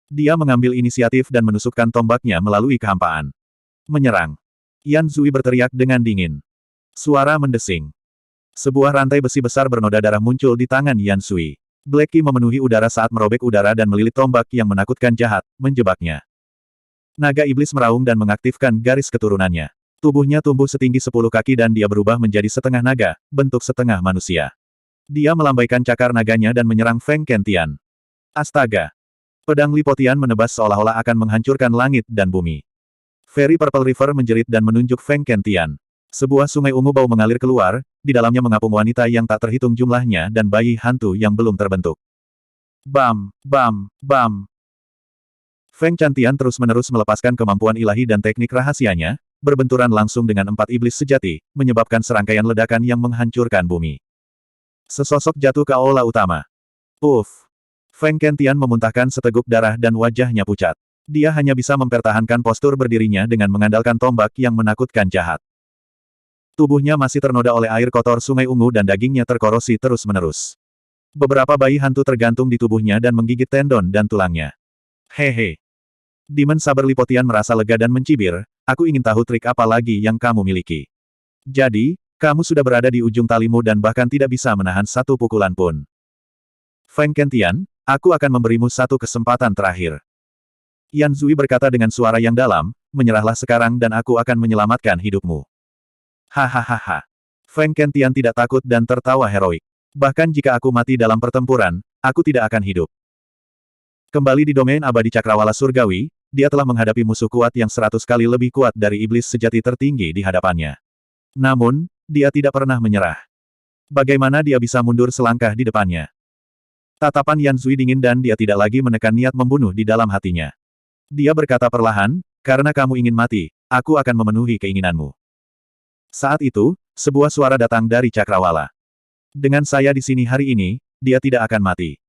[SPEAKER 1] Dia mengambil inisiatif dan menusukkan tombaknya melalui kehampaan. Menyerang. Yan Zui berteriak dengan dingin. Suara mendesing. Sebuah rantai besi besar bernoda darah muncul di tangan Yan Zui. Black Qi memenuhi udara saat merobek udara dan melilit tombak yang menakutkan jahat, menjebaknya. Naga iblis meraung dan mengaktifkan garis keturunannya. Tubuhnya tumbuh setinggi 10 kaki dan dia berubah menjadi setengah naga, bentuk setengah manusia. Dia melambaikan cakar naganya dan menyerang Feng Kentian. Astaga! Pedang Lipotian menebas seolah-olah akan menghancurkan langit dan bumi. Very Purple River menjerit dan menunjuk Feng Kentian. Sebuah sungai ungu bau mengalir keluar, di dalamnya mengapung wanita yang tak terhitung jumlahnya dan bayi hantu yang belum terbentuk. Bam! Bam! Bam! Feng Kentian terus-menerus melepaskan kemampuan ilahi dan teknik rahasianya, berbenturan langsung dengan 4 iblis sejati, menyebabkan serangkaian ledakan yang menghancurkan bumi. Sesosok jatuh ke aula utama. Uff! Feng Kentian memuntahkan seteguk darah dan wajahnya pucat. Dia hanya bisa mempertahankan postur berdirinya dengan mengandalkan tombak yang menakutkan jahat. Tubuhnya masih ternoda oleh air kotor sungai ungu dan dagingnya terkorosi terus-menerus. Beberapa bayi hantu tergantung di tubuhnya dan menggigit tendon dan tulangnya. Hehe. Demon Saber Lipotian merasa lega dan mencibir, aku ingin tahu trik apa lagi yang kamu miliki. Jadi, kamu sudah berada di ujung talimu dan bahkan tidak bisa menahan satu pukulan pun. Feng Kentian, aku akan memberimu satu kesempatan terakhir. Yan Zui berkata dengan suara yang dalam, menyerahlah sekarang dan aku akan menyelamatkan hidupmu. Hahaha. Feng Kentian tidak takut dan tertawa heroik. Bahkan jika aku mati dalam pertempuran, aku tidak akan hidup. Kembali di domain abadi Cakrawala Surgawi, dia telah menghadapi musuh kuat yang 100 kali lebih kuat dari iblis sejati tertinggi di hadapannya. Namun, dia tidak pernah menyerah. Bagaimana dia bisa mundur selangkah di depannya? Tatapan Yan Zui dingin dan dia tidak lagi menekan niat membunuh di dalam hatinya. Dia berkata perlahan, karena kamu ingin mati, aku akan memenuhi keinginanmu. Saat itu, sebuah suara datang dari Cakrawala. Dengan saya di sini hari ini, dia tidak akan mati.